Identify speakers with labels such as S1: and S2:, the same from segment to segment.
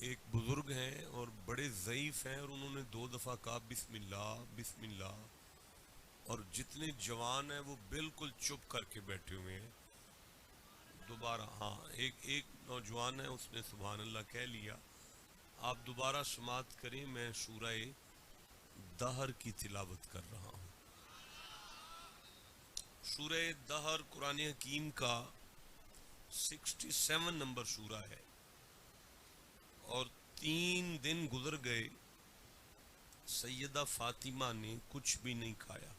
S1: ایک بزرگ ہیں اور بڑے ضعیف ہیں، اور انہوں نے 2 دفعہ کہا بسم اللہ بسم اللہ، اور جتنے جوان ہیں وہ بالکل چپ کر کے بیٹھے ہوئے ہیں۔ دوبارہ ہاں، ایک نوجوان ہے، اس نے سبحان اللہ کہہ لیا۔ آپ دوبارہ سماعت کریں، میں سورہ دہر کی تلاوت کر رہا ہوں۔ سورہ دہر قرآن حکیم کا 67 نمبر سورہ ہے، اور 3 دن گزر گئے، سیدہ فاطمہ نے کچھ بھی نہیں کھایا۔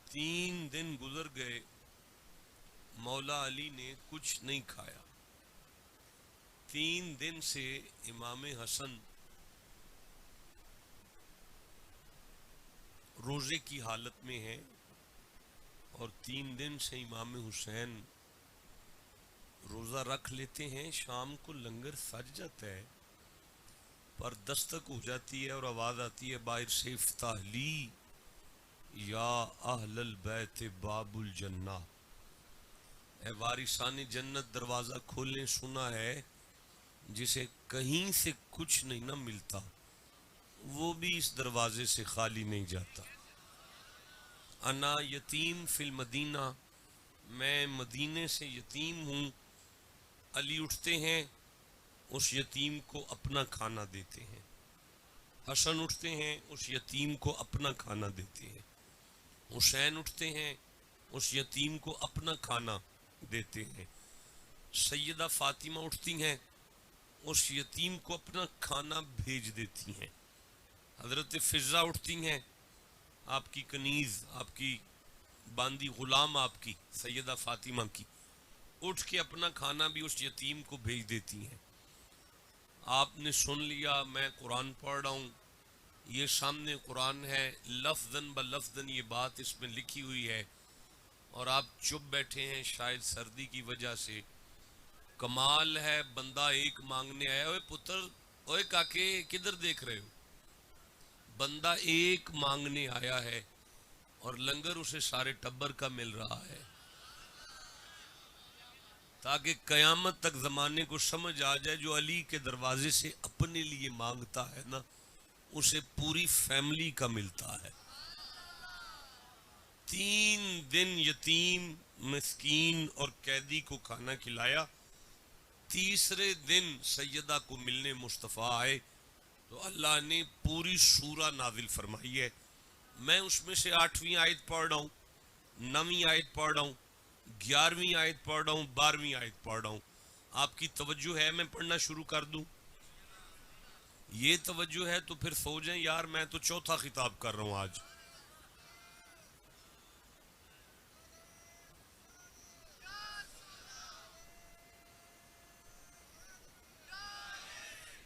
S1: 3 دن گزر گئے، مولا علی نے کچھ نہیں کھایا۔ 3 دن سے امام حسن روزے کی حالت میں ہیں، اور 3 دن سے امام حسین روزہ رکھ لیتے ہیں۔ شام کو لنگر سج جاتا ہے، پر دستک ہو جاتی ہے اور آواز آتی ہے باہر سے، افتح لی یا اہل البیت باب الجنہ، اے وارثان جنت دروازہ کھولیں۔ سنا ہے جسے کہیں سے کچھ نہیں نہ ملتا، وہ بھی اس دروازے سے خالی نہیں جاتا۔ انا یتیم فی المدینہ، میں مدینے سے یتیم ہوں۔ علی اٹھتے ہیں، اس یتیم کو اپنا کھانا دیتے ہیں۔ حسن اٹھتے ہیں، اس یتیم کو اپنا کھانا دیتے ہیں۔ حسین اٹھتے ہیں، اس یتیم کو اپنا کھانا دیتے ہیں۔ سیدہ فاطمہ اٹھتی ہیں، اس یتیم کو اپنا کھانا بھیج دیتی ہیں۔ حضرت فضہ اٹھتی ہیں، آپ کی کنیز، آپ کی باندی غلام، آپ کی سیدہ فاطمہ کی، اٹھ کے اپنا کھانا بھی اس یتیم کو بھیج دیتی ہیں۔ آپ نے سن لیا میں قرآن پڑھ رہا ہوں، یہ سامنے قرآن ہے، لفظاً بلفظاً یہ بات اس میں لکھی ہوئی ہے، اور آپ چپ بیٹھے ہیں شاید سردی کی وجہ سے۔ کمال ہے، بندہ ایک مانگنے آیا۔ اوے پتر، اوے کاکے، کدھر دیکھ رہے ہو؟ بندہ ایک مانگنے آیا ہے، اور لنگر اسے سارے ٹبر کا مل رہا ہے، تاکہ قیامت تک زمانے کو سمجھ آ جائے جو علی کے دروازے سے اپنے لیے مانگتا ہے نا، اسے پوری فیملی کا ملتا ہے۔ 3 دن یتیم، مسکین اور قیدی کو کھانا کھلایا۔ تیسرے دن سیدہ کو ملنے مصطفیٰ آئے، تو اللہ نے پوری سورہ نازل فرمائی ہے۔ میں اس میں سے 8ویں آیت پڑھ رہا ہوں، 9ویں آیت پڑھ رہا ہوں، 11ویں آیت پڑھ رہا ہوں، 12ویں آیت پڑھ رہا ہوں۔ آپ کی توجہ ہے میں پڑھنا شروع کر دوں؟ یہ توجہ ہے تو پھر سو جائیں یار، میں تو چوتھا خطاب کر رہا ہوں آج۔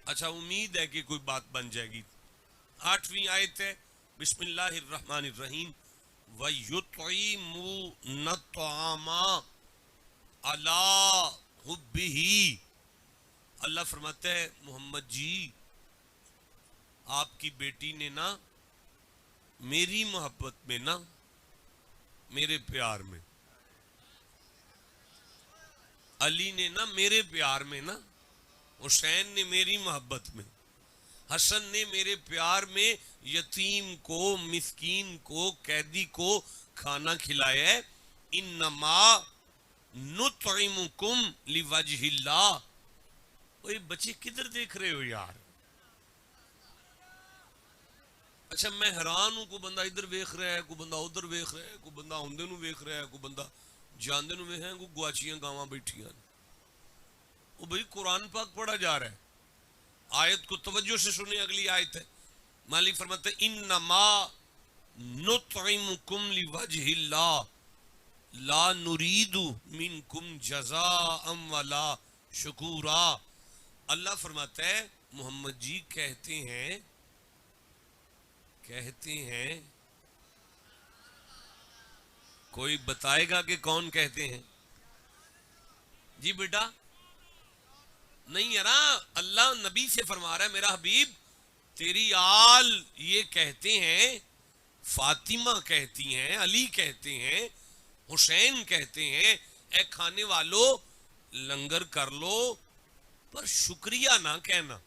S1: اچھا، امید ہے کہ کوئی بات بن جائے گی۔ 8ویں آیت ہے، بسم اللہ الرحمن الرحیم، وَيُطْعِمُونَ الطَّعَامَ عَلَىٰ حُبِّهِ۔ اللہ فرماتا ہے محمد جی، آپ کی بیٹی نے نا میری محبت میں نا، میرے پیار میں، علی نے نا میرے پیار میں نا، حسین نے میری محبت میں، حسن نے میرے پیار میں یتیم کو، مسکین کو، قیدی کو کھانا کھلایا ہے۔ انما نطعمکم لوجہ اللہ۔ اوہ بچے کدھر دیکھ رہے ہو یار؟ اچھا میں حیران ہوں، کوئی بندہ ادھر ویکھ رہا ہے، کوئی بندہ ادھر ویکھ رہا ہے، کوئی بندہ اوندے نو ویکھ رہا ہے، کوئی بندہ جاندے نو ویکھ رہا ہے، کوئی گواچیاں گاواں بیٹھیاں۔ وہ بھئی قرآن پاک پڑھا جا رہا ہے، آیت کو توجہ سے سنیں۔ اگلی آیت ہے، مالک فرماتا ہے انما نطعمکم لوجہ اللہ لا نرید منکم جزاء ولا شکورا۔ اللہ فرماتا ہے محمد جی کہتے ہیں، کوئی بتائے گا کہ کون کہتے ہیں؟ جی بیٹا نہیں ہے نا، اللہ نبی سے فرما رہا ہے میرا حبیب تیری آل یہ کہتے ہیں، فاطمہ کہتی ہیں، علی کہتے ہیں، حسین کہتے ہیں، اے کھانے والو لنگر کر لو، پر شکریہ نہ کہنا،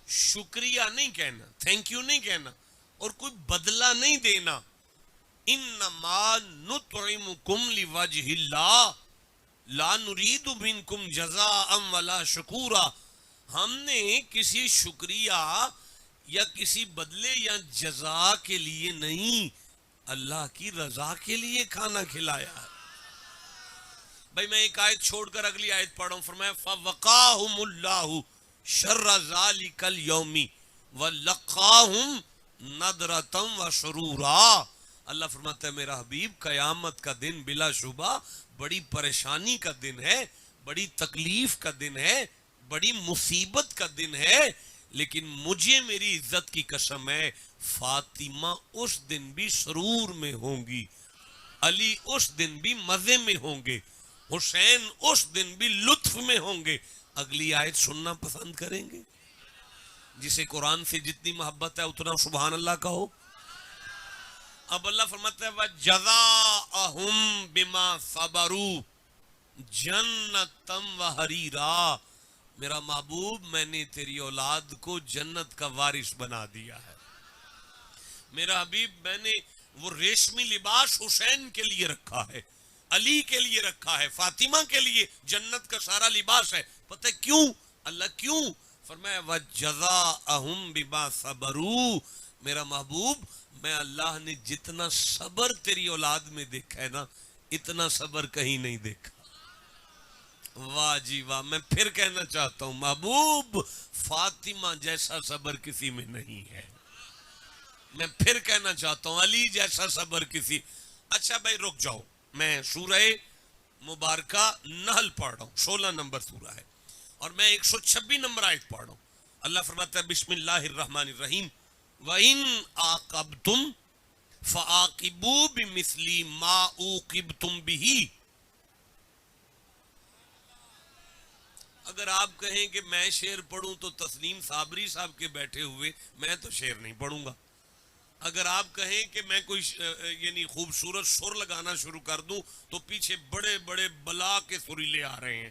S1: شکریہ نہیں کہنا، تھینک یو نہیں کہنا، اور کوئی بدلہ نہیں دینا. انما نطعمکم لوجہ اللہ لا نرید منکم جزاء ولا شکورا. ہم نے کسی شکریہ یا کسی بدلے یا جزا کے لیے نہیں، اللہ کی رضا کے لیے کھانا کھلایا ہے. بھائی میں ایک آیت چھوڑ کر اگلی آیت پڑھ رہا ہوں. فرمایا فَوَقَاهُمُ اللَّهُ شَرَّ ذَلِكَ الْيَوْمِ وَلَقَّاهُمْ نَضْرَةً وَسُرُورًا. اللہ فرماتا ہے میرا حبیب قیامت کا دن بلا شبہ بڑی پریشانی کا دن ہے، بڑی تکلیف کا دن ہے، بڑی مصیبت کا دن ہے، لیکن مجھے میری عزت کی قسم ہے فاطمہ اس دن بھی سرور میں ہوں گی، علی اس دن بھی مزے میں ہوں گے، حسین اس دن بھی لطف میں ہوں گے. اگلی آیت سننا پسند کریں گے؟ جسے قرآن سے جتنی محبت ہے اتنا سبحان اللہ کہو. اب اللہ فرماتا ہے وَجَزَاءَهُمْ بِمَا صَبَرُوا جَنَّةً وَحَرِيرًا. میرا محبوب میں نے تیری اولاد کو جنت کا وارث بنا دیا ہے. میرا حبیب میں نے وہ ریشمی لباس حسین کے لیے رکھا ہے، علی کے لیے رکھا ہے، فاطمہ کے لیے جنت کا سارا لباس ہے. پتہ کیوں؟ اللہ کیوں؟ فرمایا وَجَزَاءَهُمْ بِمَا صَبَرُوا. میرا محبوب میں اللہ نے جتنا صبر تیری اولاد میں دیکھا ہے نا اتنا صبر کہیں نہیں دیکھا. واہ جی واہ. میں پھر کہنا چاہتا ہوں محبوب فاطمہ جیسا صبر کسی میں نہیں ہے. میں پھر کہنا چاہتا ہوں علی جیسا صبر کسی. اچھا بھائی رک جاؤ، میں سورہ مبارکہ نحل پڑھ رہا ہوں، 16 نمبر سورہ ہے، اور میں 126 نمبر آیت پڑھ رہا ہوں. اللہ فرماتا ہے بسم اللہ الرحمن الرحیم وَإِنْ عَاقَبْتُمْ فَعَاقِبُوا بِمِثْلِ مَا عُوقِبْتُمْ بِهِ. اگر آپ کہیں کہ میں شعر پڑھوں تو تسلیم صابری صاحب کے بیٹھے ہوئے میں تو شعر نہیں پڑھوں گا. اگر آپ کہیں کہ میں کوئی یعنی خوبصورت سر لگانا شروع کر دوں تو پیچھے بڑے بڑے بلا کے سریلے آ رہے ہیں،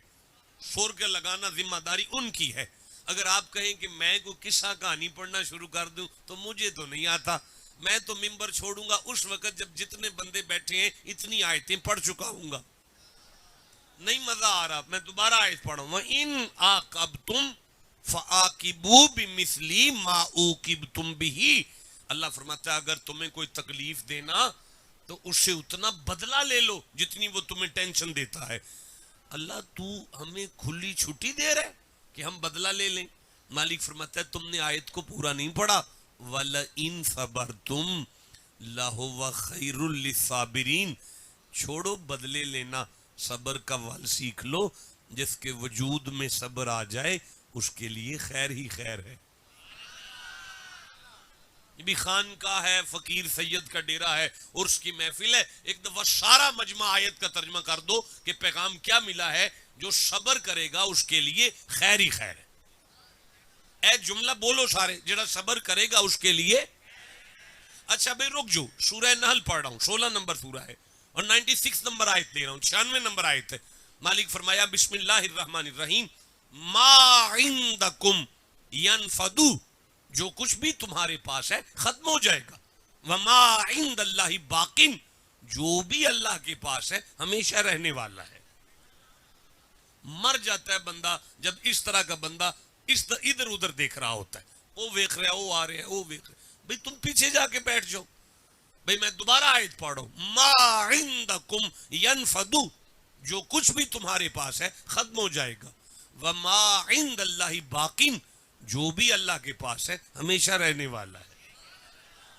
S1: سر کے لگانا ذمہ داری ان کی ہے. اگر آپ کہیں کہ میں کوئی قصہ کہانی پڑھنا شروع کر دوں تو مجھے تو نہیں آتا. میں تو ممبر چھوڑوں گا اس وقت جب جتنے بندے بیٹھے ہیں اتنی آیتیں پڑھ چکا ہوں گا. نہیں مزہ آ رہا، میں دوبارہ آیت پڑھوں. وَإِنْ عَاقَبْتُمْ فَعَاقِبُوا بِمِثْلِ مَا عُوقِبْتُمْ بِهِ. اللہ فرماتا ہے اگر تمہیں کوئی تکلیف دینا تو اس سے اتنا بدلہ لے لو جتنی وہ تمہیں ٹینشن دیتا ہے. اللہ تو ہمیں کھلی چھٹی دے رہا ہے کہ ہم بدلہ لے لیں. مالک فرماتا ہے تم نے آیت کو پورا نہیں پڑھا. وَلَئِن صَبَرْتُمْ لَهُوَ خَيْرٌ لِلصَّابِرِينَ. چھوڑو بدلے لینا، صبر کا ول سیکھ لو. جس کے وجود میں صبر آ جائے اس کے لیے خیر ہی خیر ہے. بھی خان کا ہے، فقیر سید کا ڈیرا ہے، عرس کی محفل ہے، ایک دفعہ سارا مجمع آیت کا ترجمہ کر دو کہ پیغام کیا ملا ہے. جو صبر کرے گا اس کے لیے خیر ہی خیر ہے. اے جملہ بولو سارے، جڑا صبر کرے گا اس کے لیے. اچھا بھائی رک جو، سورہ نحل پڑھ رہا ہوں، 16 نمبر سورہ ہے اور 96 نمبر آیت لے رہا ہوں، 96 نمبر آیت ہے. مالک فرمایا بسم اللہ الرحمن الرحیم ما عندکم ینفدو. جو کچھ بھی تمہارے پاس ہے ختم ہو جائے گا. وما عند اللہ باقٍ. جو بھی اللہ کے پاس ہے ہمیشہ رہنے والا ہے. مر جاتا ہے بندہ جب اس طرح کا بندہ ادھر ادھر دیکھ رہا ہوتا ہے، وہ دیکھ رہا ہے، وہ آ رہے ہیں، وہ دیکھ رہے ہیں. بھئی تم پیچھے جا کے بیٹھ جاؤ. بھئی میں دوبارہ آیت پڑھو ما عندکم ینفدو. جو کچھ بھی تمہارے پاس ہے ختم ہو جائے گا. وما عند اللہ باقٍ. جو بھی اللہ کے پاس ہے ہمیشہ رہنے والا ہے.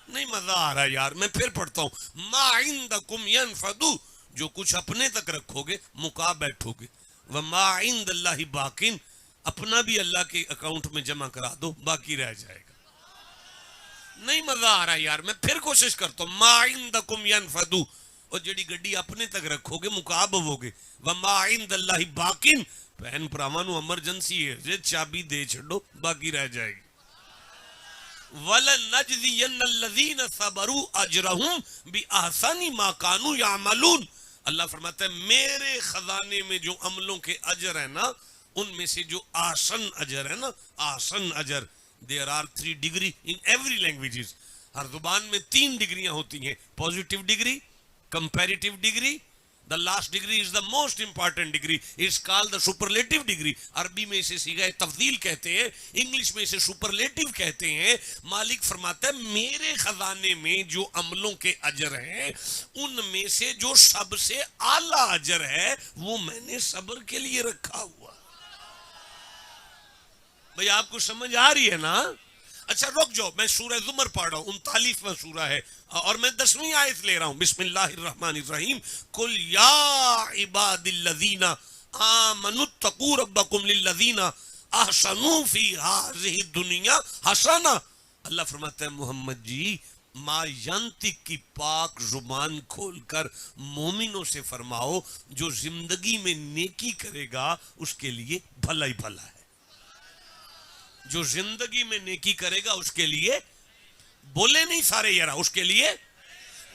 S1: نہیں مزہ آ رہا ہے یار، میں پھر پڑھتا ہوں ما عندکم ینفدو. جو کچھ اپنے تک رکھو گے مکا بیٹھو گے. وما عند اللہ باقٍ. اپنا بھی اللہ کے اکاؤنٹ میں جمع کرا دو، باقی رہ جائے گا. نہیں مزہ آ رہا ہے یار، میں پھر کوشش کرتا ہوں ما عندکم ینفدو. اور جڑی گڈی اپنے تک رکھو گے مقاب ہو گے. وما عند اللہ باقٍ. بہن پراواں نو ایمرجنسی ہے جے چابی دے چھڈو باقی رہ جائے گی. وَلَنَجْزِيَنَّ الَّذِينَ صَبَرُوا أَجْرَهُمْ بِأَحْسَنِ مَا كَانُوا يَعْمَلُونَ. اللہ فرماتا ہے میرے خزانے میں جو عملوں کے اجر ہیں نا، ان میں سے جو آسن اجر ہے نا، آسن اجر، there are 3 degree in every languages, ہر زبان میں 3 ڈگریاں ہوتی ہیں، positive degree, comparative degree, the last degree is the most important degree, is called the superlative degree. عربی میں اسے صیغہ تفضیل کہتے ہیں، انگلش میں اسے superlative کہتے ہیں. مالک فرماتا ہے میرے خزانے میں جو عملوں کے اجر ہیں ان میں سے جو سب سے اعلیٰ اجر ہے وہ میں نے صبر کے لیے رکھا ہوا. بھئی آپ کو سمجھ آ رہی ہے نا؟ اچھا رک جاؤ، میں سورہ زمر پڑھ رہا ہوں، 39واں سورہ ہے اور میں 10ویں آیت لے رہا ہوں. بسم اللہ الرحمن الرحیم. قل یا عباد الذین آمنوا اتقوا ربکم للذین احسنوا فی ہذہ الدنیا حسنہ. اللہ فرماتا ہے محمد جی ما ینطق کی پاک زبان کھول کر مومنوں سے فرماؤ جو زندگی میں نیکی کرے گا اس کے لیے بھلا ہی بھلا ہے. جو زندگی میں نیکی کرے گا اس کے لیے، بولے نہیں سارے یارا، اس کے لیے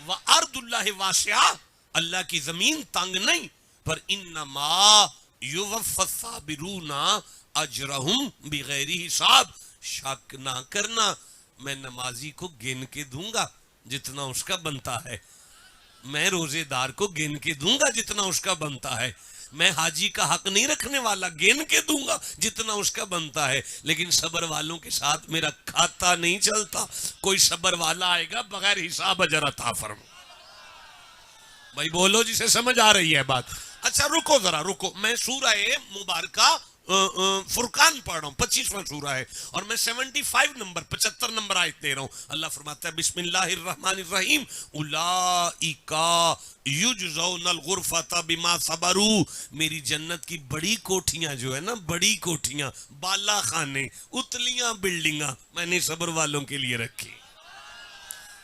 S1: وَأَرْضُ اللَّهِ وَاسِعَةٌ، اللہ کی زمین تنگ نہیں، پر انما یوفی الصابرون اجرہم بغیر حساب. شک نہ کرنا میں نمازی کو گن کے دوں گا جتنا اس کا بنتا ہے، میں روزے دار کو گن کے دوں گا جتنا اس کا بنتا ہے، میں حاجی کا حق نہیں رکھنے والا، گن کے دوں گا جتنا اس کا بنتا ہے. لیکن صبر والوں کے ساتھ میرا کھاتا نہیں چلتا. کوئی صبر والا آئے گا بغیر حساب اجر عطا فرما. بھائی بولو جسے سمجھ آ رہی ہے بات. اچھا رکو ذرا رکو، میں سورہ مبارکہ فرقان پڑھ رہا ہوں، 25واں سورہ ہے اور میں 75 نمبر آیت دے رہا ہوں. اللہ فرماتا ہے بسم اللہ الرحمن الرحیم اولئک یجزون الغرفۃ بما صبروا. میری جنت کی بڑی کوٹھیاں جو ہے نا، بڑی کوٹھیاں، بالا خانے، اتلیاں بلڈنگاں میں نے صبر والوں کے لیے رکھی.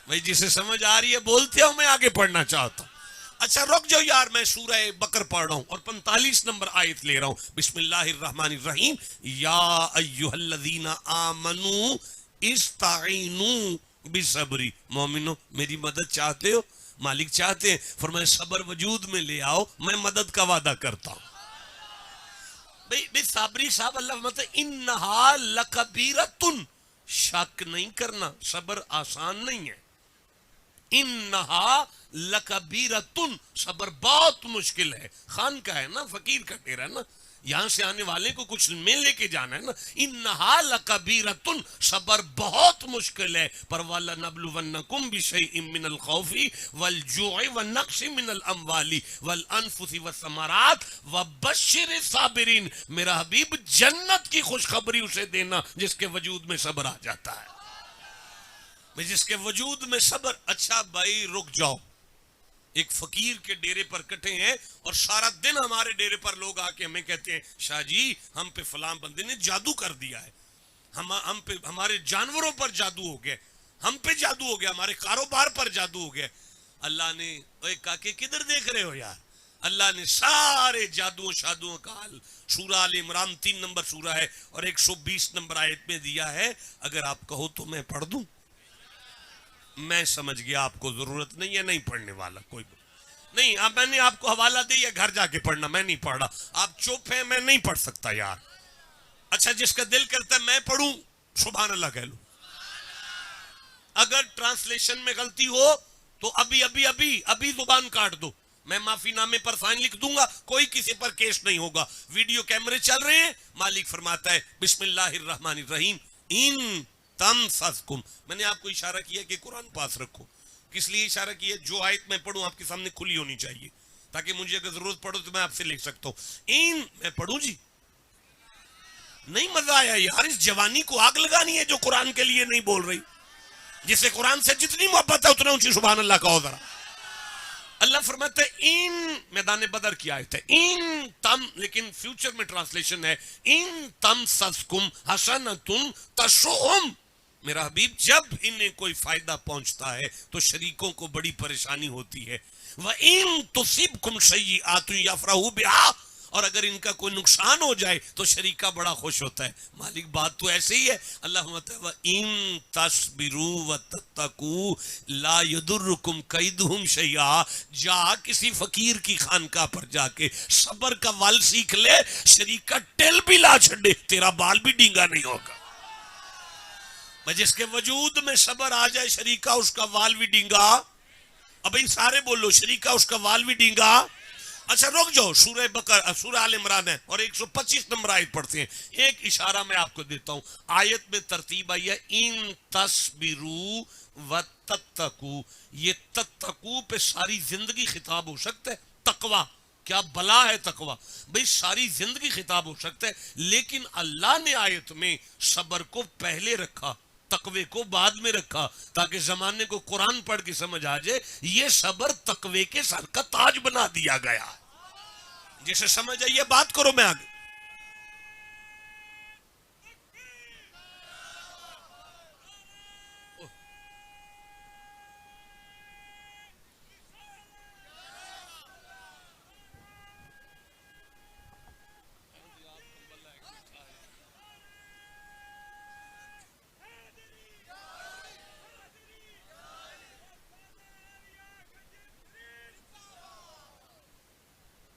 S1: بھائی جسے سمجھ آ رہی ہے بولتے ہو، میں آگے پڑھنا چاہتا ہوں. اچھا رک جاؤ یار، میں سورہ بقر پڑھ رہا ہوں اور 45 نمبر آیت لے رہا ہوں. بسم اللہ الرحمن الرحیم یا ایھا الذین آمنوا استعینوا بالصبر. مومنو میری مدد چاہتے ہو؟ مالک چاہتے ہیں، فرمائے صبر وجود میں لے آؤ، میں مدد کا وعدہ کرتا ہوں. بھئی صابری صاحب اللہ فرماتا ہے انہا لکبیرۃ، شک نہیں کرنا صبر آسان نہیں ہے. انہا لکبیرتن، صبر بہت مشکل ہے. خان کا ہے نا، فقیر کا ڈیرا نا، یہاں سے آنے والے کو کچھ میں لے کے جانا ہے نا. انہا لکبیرتن، صبر بہت مشکل ہے. پر وَلَنَبْلُوَنَّكُمْ بِشَيْءٍ مِّنَ الْخَوْفِ وَالْجُوعِ وَالنَّقْصِ مِّنَ الْأَمْوَالِ وَالْأَنفُسِ وَالثَّمَرَاتِ وَبَشِّرِ الصَّابِرِينَ. میرا حبیب جنت کی خوشخبری اسے دینا جس کے وجود میں صبر آ جاتا ہے، جس کے وجود میں صبر. اچھا بھائی رک جاؤ، ایک فقیر کے ڈیرے پر کٹے ہیں اور سارا دن ہمارے ڈیرے پر لوگ آ کے ہمیں کہتے ہیں شاہ جی ہم پہ فلاں بندے نے جادو کر دیا ہے، ہم پہ، ہمارے جانوروں پر جادو ہو گیا، ہم پہ جادو ہو گیا، ہمارے کاروبار پر جادو ہو گیا. اللہ نے، اے کاکے کدھر دیکھ رہے ہو یار، اللہ نے سارے جادو شادوؤں کا حل سورہ آل عمران 3 نمبر سورہ ہے اور 120 نمبر آیت میں دیا ہے. اگر آپ کہو تو میں پڑھ دوں. میں سمجھ گیا آپ کو ضرورت نہیں ہے، نہیں پڑھنے والا کوئی نہیں. اب میں نے آپ کو حوالہ دیا گھر جا کے پڑھنا، میں نہیں پڑھ رہا. آپ چپ ہیں، میں نہیں پڑھ سکتا یار. اچھا جس کا دل کرتا ہے میں پڑھوں سبحان اللہ کہہ لو. اگر ٹرانسلیشن میں غلطی ہو تو ابھی زبان کاٹ دو، میں معافی نامے پر سائن لکھ دوں گا، کوئی کسی پر کیس نہیں ہوگا. ویڈیو کیمرے چل رہے ہیں. مالک فرماتا ہے بسم اللہ الرحمن الرحیم ان تمسسکم. میں نے آپ کو اشارہ کیا کہ قرآن پاس رکھو. کس لیے اشارہ کیا؟ جو آیت میں پڑھوں آپ کے سامنے کھلی ہونی چاہیے تاکہ مجھے اگر ضرورت پڑو تو میں آپ سے لکھ سکتا ہوں. میں پڑھوں جی؟ نہیں مزہ آیا یار، اس جوانی کو آگ لگانی ہے جو قرآن کے لیے نہیں بول رہی. جسے قرآن سے جتنی محبت ہے اتنا اونچی سبحان اللہ کہو ذرا. اللہ فرماتا ہے ان میدان بدر کی آیت ہے ان تم، لیکن فیوچر میں ٹرانسلیشن ہے ان تمسسکم حسنۃ تسؤہم. میرا حبیب جب انہیں کوئی فائدہ پہنچتا ہے تو شریکوں کو بڑی پریشانی ہوتی ہے. وَإِن تُصِبْكُمْ سَيِّئَاتٌ يَفْرَحُوا بِهَا، اور اگر ان کا کوئی نقصان ہو جائے تو شریکہ بڑا خوش ہوتا ہے. مالک بات تو ایسے ہی ہے. اللہ مطلب ان تصبروا وتتقوا لا یضرکم کیدہم شیئا. جا کسی فقیر کی خانقاہ پر جا کے صبر کا ول سیکھ لے, شریکہ ٹل بھی لا چھڑے تیرا بال بھی ڈینگا نہیں ہوگا. جس کے وجود میں صبر آ جائے شریکہ اس کا وال بھی ڈینگا. اب ان سارے بولو شریکہ اس کا وال بھی ڈینگا. اچھا رک جاؤ, سورہ بقرہ سورہ آل عمران ہے اور 125 نمبر آیت پڑھتے ہیں. ایک اشارہ میں آپ کو دیتا ہوں. آیت میں ترتیب آئی ہے ان تصبروا وتتقوا. یہ تتقوا پہ ساری زندگی خطاب ہو سکتا ہے. تقوی کیا بلا ہے تقوی بھئی, ساری زندگی خطاب ہو سکتا ہے, لیکن اللہ نے آیت میں صبر کو پہلے رکھا, تقوی کو بعد میں رکھا, تاکہ زمانے کو قرآن پڑھ کے سمجھ آ جائے یہ صبر تقوی کے سر کا تاج بنا دیا گیا. جسے سمجھ آئیے بات کرو, میں آگے.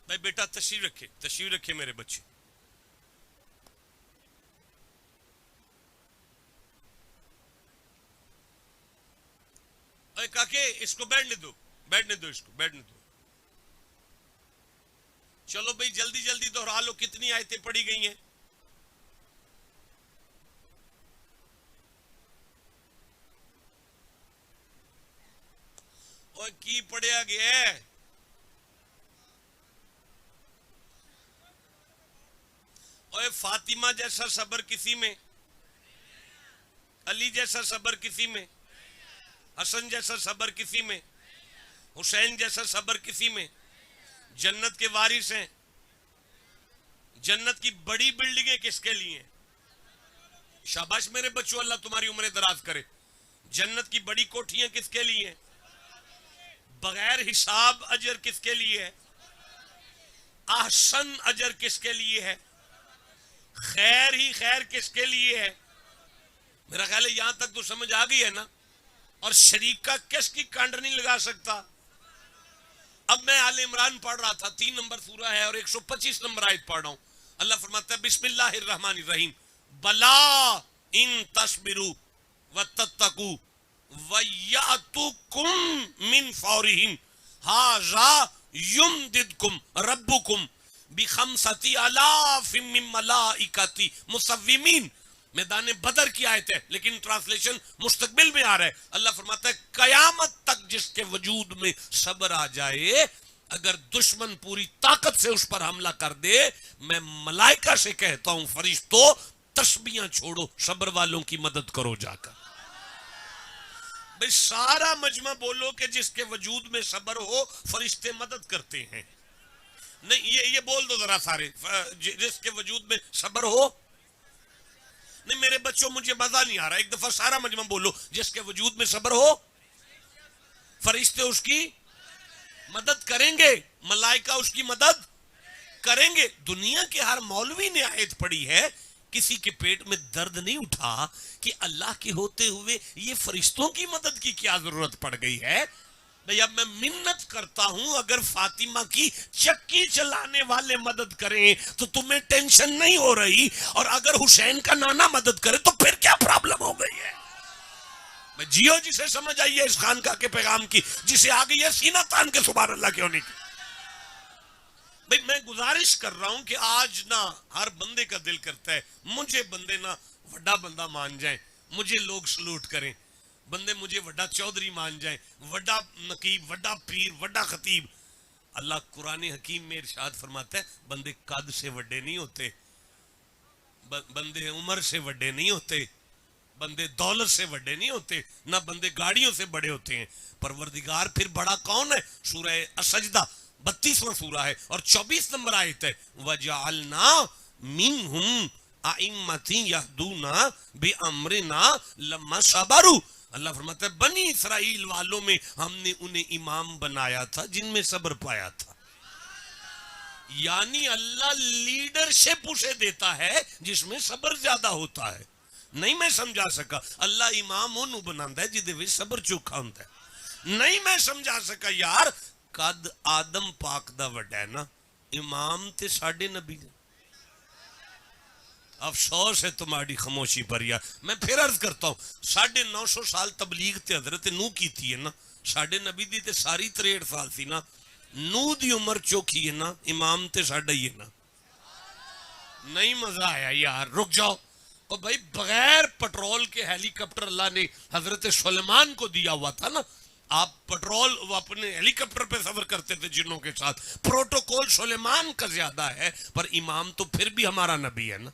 S1: بھائی بیٹا تشریف رکھے میرے بچے. اے کاکے اس کو بیٹھنے دو اس کو بیٹھنے دو. چلو بھائی جلدی جلدی دوہرا لو, کتنی آیتیں پڑھی گئی ہیں؟ اور کی پڑھیا گیا ہے؟ اور فاطمہ جیسا صبر کسی میں, علی جیسا صبر کسی میں, حسن جیسا صبر کسی میں, حسین جیسا صبر کسی میں. جنت کے وارث ہیں. جنت کی بڑی بلڈنگیں کس کے لیے ہیں؟ شاباش میرے بچوں, اللہ تمہاری عمریں دراز کرے. جنت کی بڑی کوٹھیاں کس کے لیے ہیں؟ بغیر حساب اجر کس کے لیے ہے؟ احسن اجر کس کے لیے ہے؟ خیر ہی خیر کس کے لیے ہے؟ میرا خیال ہے یہاں تک تو سمجھ آ گئی ہے نا. اور شریکہ کس کی کانڈ نہیں لگا سکتا. اب میں آل عمران پڑھ رہا تھا, 3 نمبر سورہ ہے اور 125 نمبر آیت پڑھ رہا ہوں. اللہ فرماتا ہے بسم اللہ الرحمن الرحیم بلا ان تصبروا وتتقوا وَيَأْتُكُمْ مِنْ فَوْرِهِمْ هَذَا يُمْدِدْكُمْ رَبُّكُمْ بِخَمْسَةِ آلَافٍ مِّن مَلَائِكَةِ مُصَوِّمِينَ. میدان بدر کی آیت ہے لیکن ٹرانسلیشن مستقبل میں آ رہا ہے. اللہ فرماتا ہے قیامت تک جس کے وجود میں صبر آ جائے, اگر دشمن پوری طاقت سے اس پر حملہ کر دے, میں ملائکہ سے کہتا ہوں فرشتوں تسبیحاں چھوڑو, صبر والوں کی مدد کرو جا کر. بھئی سارا مجمع بولو کہ جس کے وجود میں صبر ہو فرشتے مدد کرتے ہیں. نہیں یہ بول دو ذرا سارے, جس کے وجود میں صبر ہو. نہیں میرے بچوں مجھے مزہ نہیں آ رہا, ایک دفعہ سارا مجمع بولو جس کے وجود میں صبر ہو فرشتے اس کی مدد کریں گے, ملائکہ اس کی مدد کریں گے. دنیا کے ہر مولوی نے آیت پڑھی ہے, کسی کے پیٹ میں درد نہیں اٹھا کہ اللہ کے ہوتے ہوئے یہ فرشتوں کی مدد کی کیا ضرورت پڑ گئی ہے. بھئی اب میں منت کرتا ہوں اگر فاطمہ کی چکی چلانے والے مدد کریں تو تمہیں ٹینشن نہیں ہو رہی, اور اگر حسین کا نانا مدد کرے تو پھر کیا پرابلم ہو گئی ہے. میں جیو جسے سمجھ آئیے اس خانقاہ کے پیغام کی, جسے آ گئی ہے سینہ تان کے سبحان اللہ کیوں نہیں کی. بھئی میں گزارش کر رہا ہوں کہ آج نہ ہر بندے کا دل کرتا ہے مجھے بندے نہ وڈا بندہ مان جائیں, مجھے لوگ سلوٹ کریں, بندے مجھے وڈا چودھری مان جائیں, وڈا نقیب, وڈا پیر, وڈا خطیب. اللہ قرآن حکیم میں ارشاد فرماتا ہے بندے قد سے وڈے نہیں ہوتے, بندے عمر سے وڈے نہیں ہوتے, بندے دولت سے وڈے نہیں ہوتے, نہ بندے گاڑیوں سے بڑے ہوتے ہیں. پروردگار پھر بڑا کون ہے؟ سورہ السجدہ 32واں سورہ ہے اور 24 نمبر آیت ہے وَجَعَلْنَا مِنْهُمْ أَئِمَّةً يَهْدُونَ بِأَمْرِنَا لَمَّا صَبَرُوا. اللہ فرماتا ہے بنی اسرائیل والوں میں ہم نے انہیں امام بنایا تھا جن میں صبر پایا تھا. یعنی اللہ لیڈرشپ اسے دیتا ہے جس میں صبر زیادہ ہوتا ہے. نہیں میں سمجھا سکا. اللہ امام انہوں بناتا ہے جہدے وچ صبر چوکھا ہوتا ہے. نہیں میں سمجھا سکا یار. قد آدم پاک دا وڈا ہے نا, امام تے ساڈے نبی نے. افسوس ہے تمہاری خاموشی پر یار. میں پھر عرض کرتا ہوں, 950 سال تبلیغ تے حضرت نو کی تھی ہے نا, ساڈے نبی دی تے ساری 63 سال تھی نا. نو دی عمر چوکھی ہے نا, امام تے ساڈا ہی ہے نا. نہیں مزہ آیا یار, رک جاؤ. اور بھائی بغیر پٹرول کے ہیلی کاپٹر اللہ نے حضرت سلیمان کو دیا ہوا تھا نا. آپ پٹرول وہ اپنے ہیلی کاپٹر پہ سفر کرتے تھے جنوں کے ساتھ. پروٹوکول سلیمان کا زیادہ ہے, پر امام تو پھر بھی ہمارا نبی ہے نا.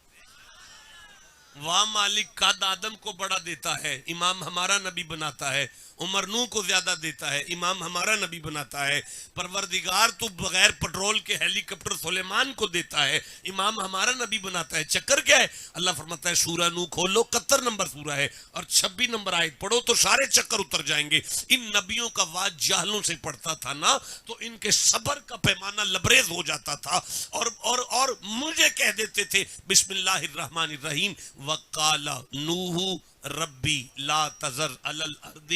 S1: واہ مالک, قد آدم کو بڑا دیتا ہے, امام ہمارا نبی بناتا ہے. عمر نو کو زیادہ دیتا ہے, امام ہمارا نبی بناتا ہے. پروردگار تو بغیر پٹرول کے ہیلی کاپٹر سلیمان کو دیتا ہے, امام ہمارا نبی بناتا ہے. چکر کیا ہے؟ اللہ فرماتا ہے سورہ نو کھولو, 71 نمبر سورہ ہے, اور 26 نمبر آیت پڑھو تو سارے چکر اتر جائیں گے. ان نبیوں کا واج جاہلوں سے پڑتا تھا نا, تو ان کے صبر کا پیمانہ لبریز ہو جاتا تھا, اور مجھے کہہ دیتے تھے بسم اللہ الرحمن الرحیم, وقال نوح ربی لا تذر علی الارض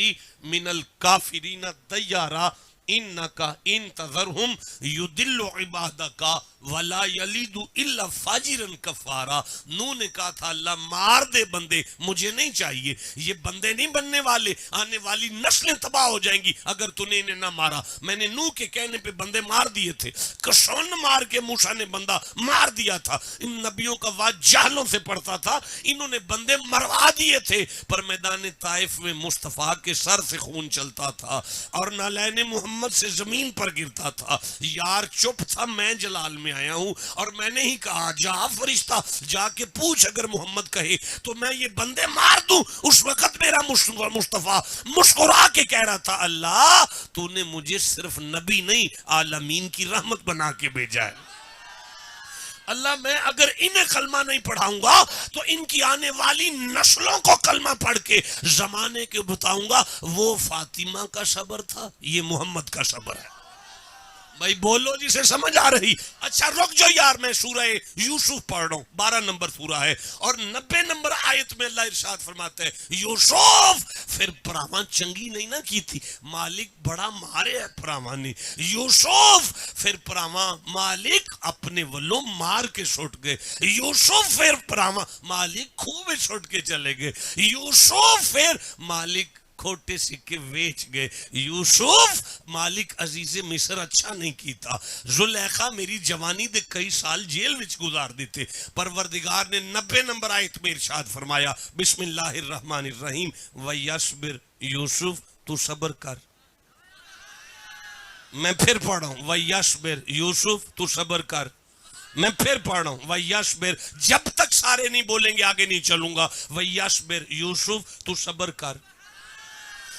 S1: من الکافرین دیارا انکا ان تذرہم یدل عبادکا ولا یلید الا فاجرا کفارا. نوح نے کہا تھا اللہ مار دے بندے, مجھے نہیں چاہیے, یہ بندے نہیں بننے والے, آنے والی نسلیں تباہ ہو جائیں گی اگر تو نے انہیں نہ مارا. میں نے نوح کے کہنے پہ بندے مار دیے تھے, کشون مار کے موسیٰ نے بندہ مار دیا تھا. ان نبیوں کا واج جہلوں سے پڑتا تھا, انہوں نے بندے مروا دیے تھے, پر میدان طائف میں مصطفیٰ کے سر سے خون چلتا تھا اور نالین محمد سے زمین پر گرتا تھا. یار چپ تھا, میں جلال میں آیا ہوں, اور میں نے ہی کہا جا فرشتہ جا کے پوچھ اگر محمد کہے تو میں یہ بندے مار دوں. اس وقت میرا مصطفیٰ مسکرا کے کہہ رہا تھا اللہ تو نے مجھے صرف نبی نہیں عالمین کی رحمت بنا کے بھیجا ہے. اللہ میں اگر انہیں کلمہ نہیں پڑھاؤں گا تو ان کی آنے والی نسلوں کو کلمہ پڑھ کے زمانے کے بتاؤں گا وہ فاطمہ کا صبر تھا, یہ محمد کا صبر ہے. بھائی بولو جسے سمجھ آ رہی. اچھا رک جو یار, میں سورہ یوسف پڑھ رہا ہوں, 12 نمبر سورہ ہے, اور 90 نمبر آیت میں اللہ ارشاد فرماتے ہیں یوسف پھر پراواں چنگی نہیں نہ کی تھی, مالک بڑا مارے ہے پراواں نے. یوسف پھر پراواں مالک اپنے ولوں مار کے چھوٹ گئے. یوسف پھر پراواں مالک خوب چھوٹ کے چلے گئے. یوسف پھر مالک کھوٹے سکے ویچ گئے. یوسف مالک عزیز مصر اچھا نہیں کیتا. زلیخا میری جوانی دے کئی سال جیل وچ گزار دیتے. پروردگار نے 90 نمبر آیت میں ارشاد فرمایا بسم اللہ الرحمن الرحیم وَيَصْبِرْ یوسف تو صبر کر. میں پھر پڑھ رہا ہوں وَيَصْبِرْ یوسف تو صبر کر. میں پھر پڑھ رہا ہوں وَيَصْبِرْ, جب تک سارے نہیں بولیں گے آگے نہیں چلوں گا. وَيَصْبِرْ یوسف تو صبر کر.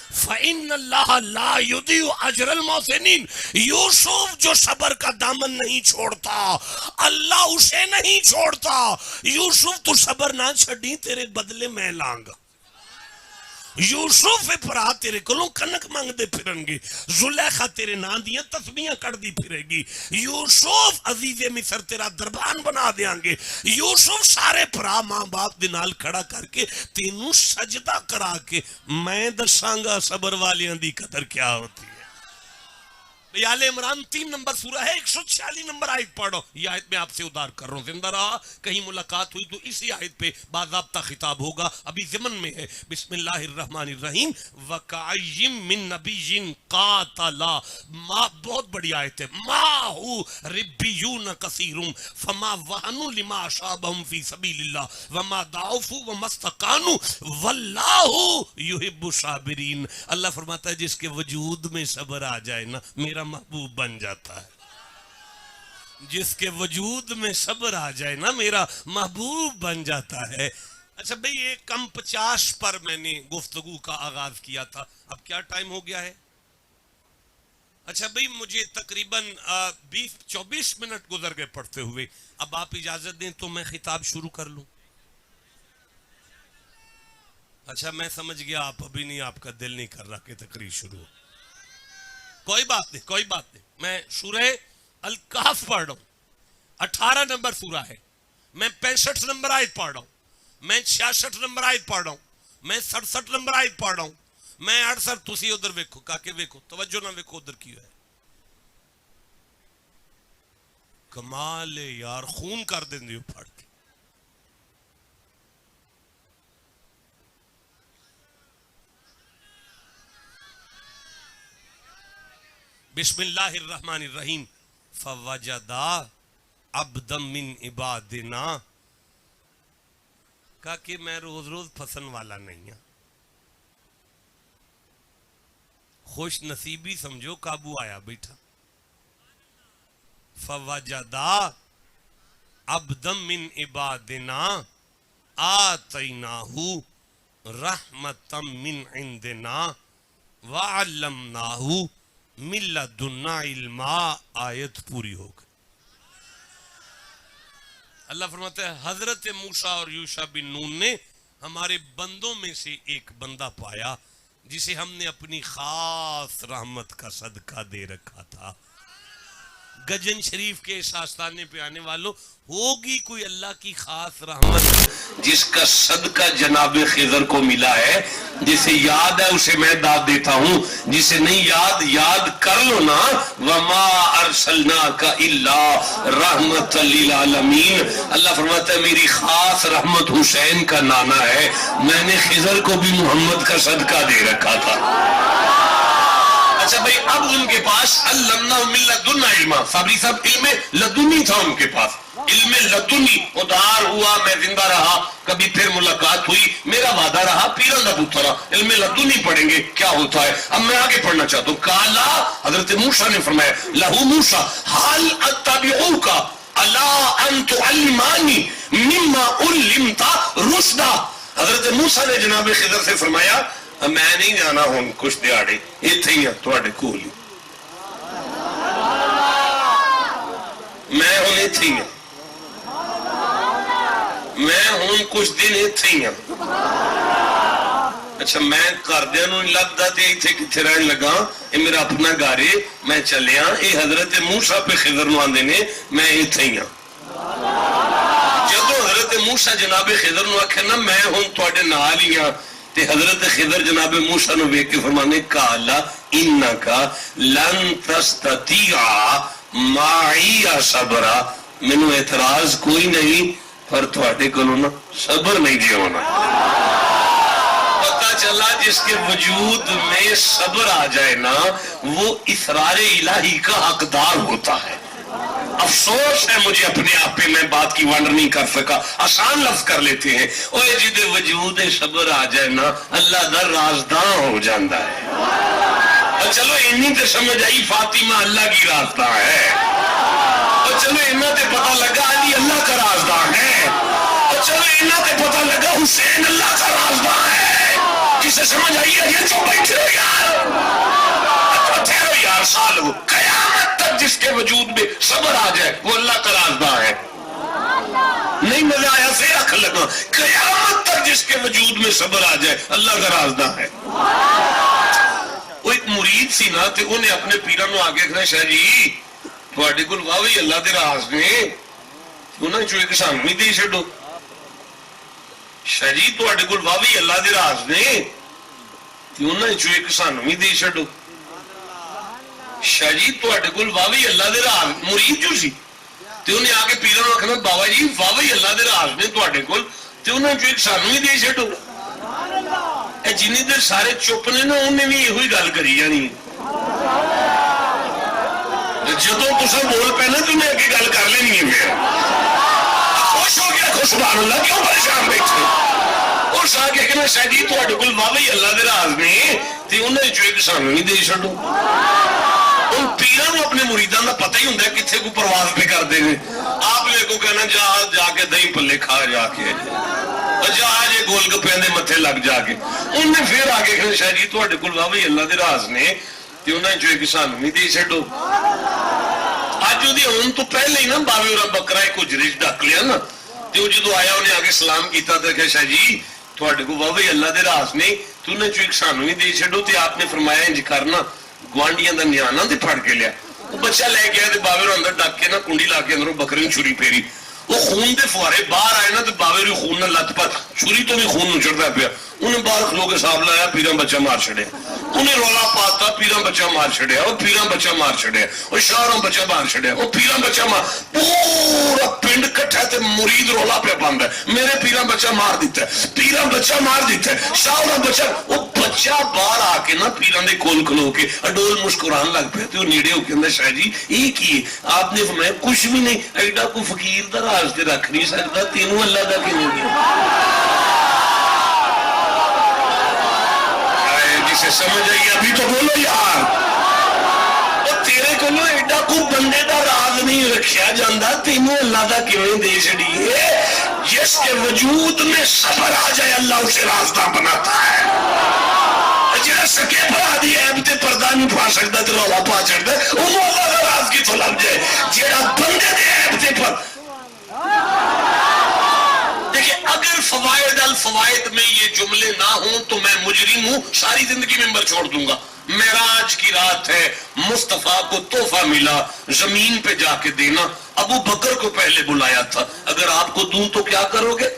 S1: فَإِنَّ اللَّهَ لَا يُضِيعُ أَجْرَ الْمُحْسِنِينَ. یوسف جو صبر کا دامن نہیں چھوڑتا اللہ اسے نہیں چھوڑتا. یوسف تو صبر نہ چھڑی, تیرے بدلے میں لانگا. یوسف پرا تیرے کلوں کنک مانگ دے پھرن گے, زلیخا تیرے نام دیاں تسبیحاں کر دی پھرے گی. یوسف عزیز مصر تیرا دربان بنا دیاں گے. یوسف سارے پرا ماں باپ دے نال کھڑا کر کے تینوں سجدہ کرا کے میں دساں گا صبر والیاں دی قدر کیا ہوتی ہے. آل عمران 3 نمبر سورہ ہے, 146 نمبر آیت پڑھو. یہ آیت میں آپ سے ادار کر رہا ہوں, زندہ رہا کہیں ملاقات ہوئی تو اسی آیت پہ باضابطہ خطاب ہوگا, ابھی ضمن میں ہے. بسم اللہ الرحمن الرحیم وَكَأَيِّن مِّن نَبِيٍّ قَاتَلَ, بہت بڑی آیت ہے, مَعَهُ رِبِّيُّونَ كَثِيرٌ فَمَا وَهَنُوا لِمَا أَصَابَهُمْ فِي سَبِيلِ اللَّهِ وَمَا ضَعُفُوا وَمَا اسْتَكَانُوا وَاللَّهُ يُحِبُّ الصَّابِرِينَ. اللہ فرماتا ہے جس کے وجود میں صبر آ جائے نا میرا محبوب بن جاتا ہے. جس کے وجود میں صبر آ جائے نا میرا محبوب بن جاتا ہے. اچھا بھئی ایک کم 50 پر میں نے گفتگو کا آغاز کیا تھا, اب کیا ٹائم ہو گیا ہے؟ اچھا بھئی مجھے تقریباً 24 منٹ گزر گئے پڑھتے ہوئے, اب آپ اجازت دیں تو میں خطاب شروع کر لوں. اچھا میں سمجھ گیا آپ ابھی نہیں, آپ کا دل نہیں کر رہا کہ تقریر شروع ہو. کوئی بات نہیں, کوئی بات نہیں, میں سورہ الکہف پڑھ رہا ہوں. 18 نمبر سورہ ہے، میں 65 نمبر آیت پڑھ رہا ہوں، میں 66 نمبر آیت پڑھ رہا ہوں، میں 67 نمبر آیت پڑھ رہا ہوں، میں 68 تسی ادھر ویکھو، کاکے ویکھو، توجہ نہ ویکھو ادھر کی ہے۔ کمال یار، خون کر دیں دیو پڑھ کے۔ بسم اللہ الرحمن الرحیم، فوجدا عبدا من عبادنا، کہا کہ میں روز روز پھنسن والا نہیں ہوں، خوش نصیبی سمجھو، قابو آیا بیٹھا۔ فوجدا عبدا من عبادنا آتیناہ رحمتا من عندنا وعلمناہ من لدنا علما، آیت پوری ہو گئی۔ اللہ فرماتا ہے حضرت موسیٰ اور یوشع بن نون نے ہمارے بندوں میں سے ایک بندہ پایا جسے ہم نے اپنی خاص رحمت کا صدقہ دے رکھا تھا۔ گجن شریف کے اس آستانے پہ آنے والوں، ہوگی کوئی اللہ کی خاص رحمت جس کا صدقہ جناب خضر کو ملا ہے؟ جسے یاد ہے اسے میں داد دیتا ہوں، جسے نہیں یاد، یاد کر لو نا۔ وما ارسلناک الا رحمت للعالمین، اللہ فرماتا ہے میری خاص رحمت حسین کا نانا ہے، میں نے خضر کو بھی محمد کا صدقہ دے رکھا تھا۔ اچھا بھئی، اب ان کے پاس علمنا من لدنا علما، صابری صاحب علم لدنی تھا ان کے پاس، علم لدنی، ادھار ہوا، میں زندہ رہا، کبھی پھر ملاقات ہوئی، میرا وعدہ رہا، پیرا نہ پترا، علم لدنی پڑھیں گے کیا ہوتا ہے۔ اب میں آگے پڑھنا چاہتا ہوں۔ کالا، حضرت موسیٰ نے فرمایا، لہو موسیٰ حال اتبعوک الا ان تعلمانی مما علمت رشدا، حضرت موسیٰ نے جناب خضر سے فرمایا میں نہیں جانا ہوں کچھ دیاڑے، اتھے ہی تواڈے کول ہی، میں ہوں اتھے ہی، میں ہوں کچھ دن اتھے ہی۔ اچھا میں گھردیاں نوں لگدا تے اتھے کتھے رہن لگا، یہ میرا اپنا گھر ہے، میں چلیا، یہ حضرت موسیٰ پہ خضر نوں آندے نے، میں اتھے ہی ہوں۔ جدوں حضرت موسیٰ جناب خضر نوں آکھے نا میں ہوں تواڈے نال ہی ہاں، تے حضرت خضر جناب موسیٰ نو ویکھ کے فرمانے کالا انکا لن تستطیع معی صبرا، مینوں اعتراض کوئی نہیں پر تواڈے کولوں نا صبر نہیں جی ہونا۔ پتہ چلا جس کے وجود میں صبر آ جائے نا وہ اسرار الہی کا حقدار ہوتا ہے۔ افسوس ہے مجھے اپنے آپ پہ، میں بات کی وانڈر نہیں کر سکا، آسان لفظ کر لیتے ہیں، اوہ جدے وجود صبر آ جائے نا اللہ دا رازداں ہو جاندہ ہے۔ اور چلو انہی تے سمجھ آئی فاطمہ اللہ کی رازداں ہے، اور چلو انہاں تے پتہ لگا علی اللہ کا رازداں ہے، اور چلو انہاں تے پتہ لگا حسین اللہ کا رازداں ہے۔ جسے سمجھ آئی ہے یہ تو بیٹھے ہو یار، ٹھہرو یار، سال ہو قیامت تک جس کے وجود میں صبر آ جائے وہ اللہ کا رازداں ہے۔ نہیں مزہ آیا سے رکھ لگا، قیامت تک جس کے وجود میں صبر آ جائے اللہ کا رازداں ہے۔ وہ ایک مرید سی نا تے انہیں اپنے پیران نو آگے کہنا شاہ جی تواڈے کول واوی اللہ دے راز نے، انہاں چوں ایک سانویں دے چھڈو، شاہ جی تواڈے کول واوی اللہ دے راز نے تے انہاں چوں ایک سانویں دے چھڈو، شاہ جی تواڈے کول واوی اللہ دے راز، مرید جو سی تے انہیں آگے پیران نو آکھنا بابا جی واوی اللہ دے راز نے تواڈے کول تے انہاں چوں ایک سانویں دے چھڈو۔ اے جنہیں دے سارے چپ نے نا انہیں بھی یہ ہوئی گل کری جانی، جدوں تساں بول پے نا تو انہیں اگے گل کر لینی ہے۔ میں خوش ہو گیا، خوش سبحان اللہ، کیوں پریشان بیٹھے؟ اس آگے کہنا شاہ جی تواڈے کول واوی اللہ دے راز نے تے انہیں چوں ایک سانویں دے چھڈو۔ ان پیراں نوں اپنے مریداں دا پتہ ہی ہوندا ہے کتھے کو پرواز پہ کر دے نے، آپ لے کو کہنا جا کے دہی پلے کھا جا کے، جا جے گول گپیاں دے متھے لگ جا کے، انہیں پھر آگے کہنا شاہ جی تواڈے کول واوی اللہ دے راز نے تے انہاں چوں ایک سانویں دے چھڈو۔ اج اودی ہون تو پہلے ہی نا باوے اور بکرا ایک اجری ڈک لیا نا تے وہ جدوں آیا انہیں آگے سلام کیتا تے کہ شاہ جی تواڈے کول واوی اللہ دے راز نے تے انہاں چوں ایک سانویں دے چھڈو، تے آپ نے فرمایا انج کرنا گوانڈیاں دا نیانا تے پھڑ کے لیا،
S2: بچہ لے گیا تو باوے اندر ڈک کے نا کنڈی لا کے اندروں بکری چھری پھیری وہ خون دے فوارے باہر آئے نا تو باوے بھی خون نہ لت پت چھری تو بھی خون نچڑتا پیا انہیں باہر کھلو کے صاحب لایا پیراں بچہ مار چھڑیا انہیں رولا پاتا پیراں بچہ مار چھڑیا وہ پیراں بچہ مار چھڑیا وہ شاہراں بچہ مار چھڑیا وہ پیراں بچہ مار پورا پنڈ کٹھا تے مرید رولا پہ پاندہ ہے میرے پیراں بچہ مار دیتا ہے پیراں بچہ مار دیتا ہے شاہراں بچہ وہ بچہ باہر آ کے نا پیراں دے کول کھلو کے اڈول مسکران لگ پہ تے وہ نیڑے ہو کے اندر شاہ جی یہ کی آپ نے فرمایا کچھ بھی نہیں ایڈا کو فقیر دا راز تے رکھ نہیں سکتا تینوں اللہ دا کیوں گیا جسے سمجھ آئی ابھی تو بولو یار وہ تیرے کو نو ایڈا کو بندے دا راز نہیں رکھیا جاندہ تینوں اللہ دا کیوں دے چھڑیے جس کے وجود میں صبر آ جائے اللہ اسے راستہ بناتا ہے جیڑا سکے بھرا دی عیب تے پردہ نہیں پا سکتا تے رولا پا چڑھتا ہے وہ اللہ دا راز کی تو لگ جائے جیڑا بندے دے عیب تے پر دیکھیں اگر فوائد الفوائد میں یہ جملے نہ ہوں تو میں مجرم ہوں ساری زندگی ممبر چھوڑ دوں گا معراج کی رات ہے مصطفیٰ کو تحفہ ملا زمین پہ جا کے دینا ابو بکر کو پہلے بلایا تھا اگر آپ کو دوں تو کیا کرو گے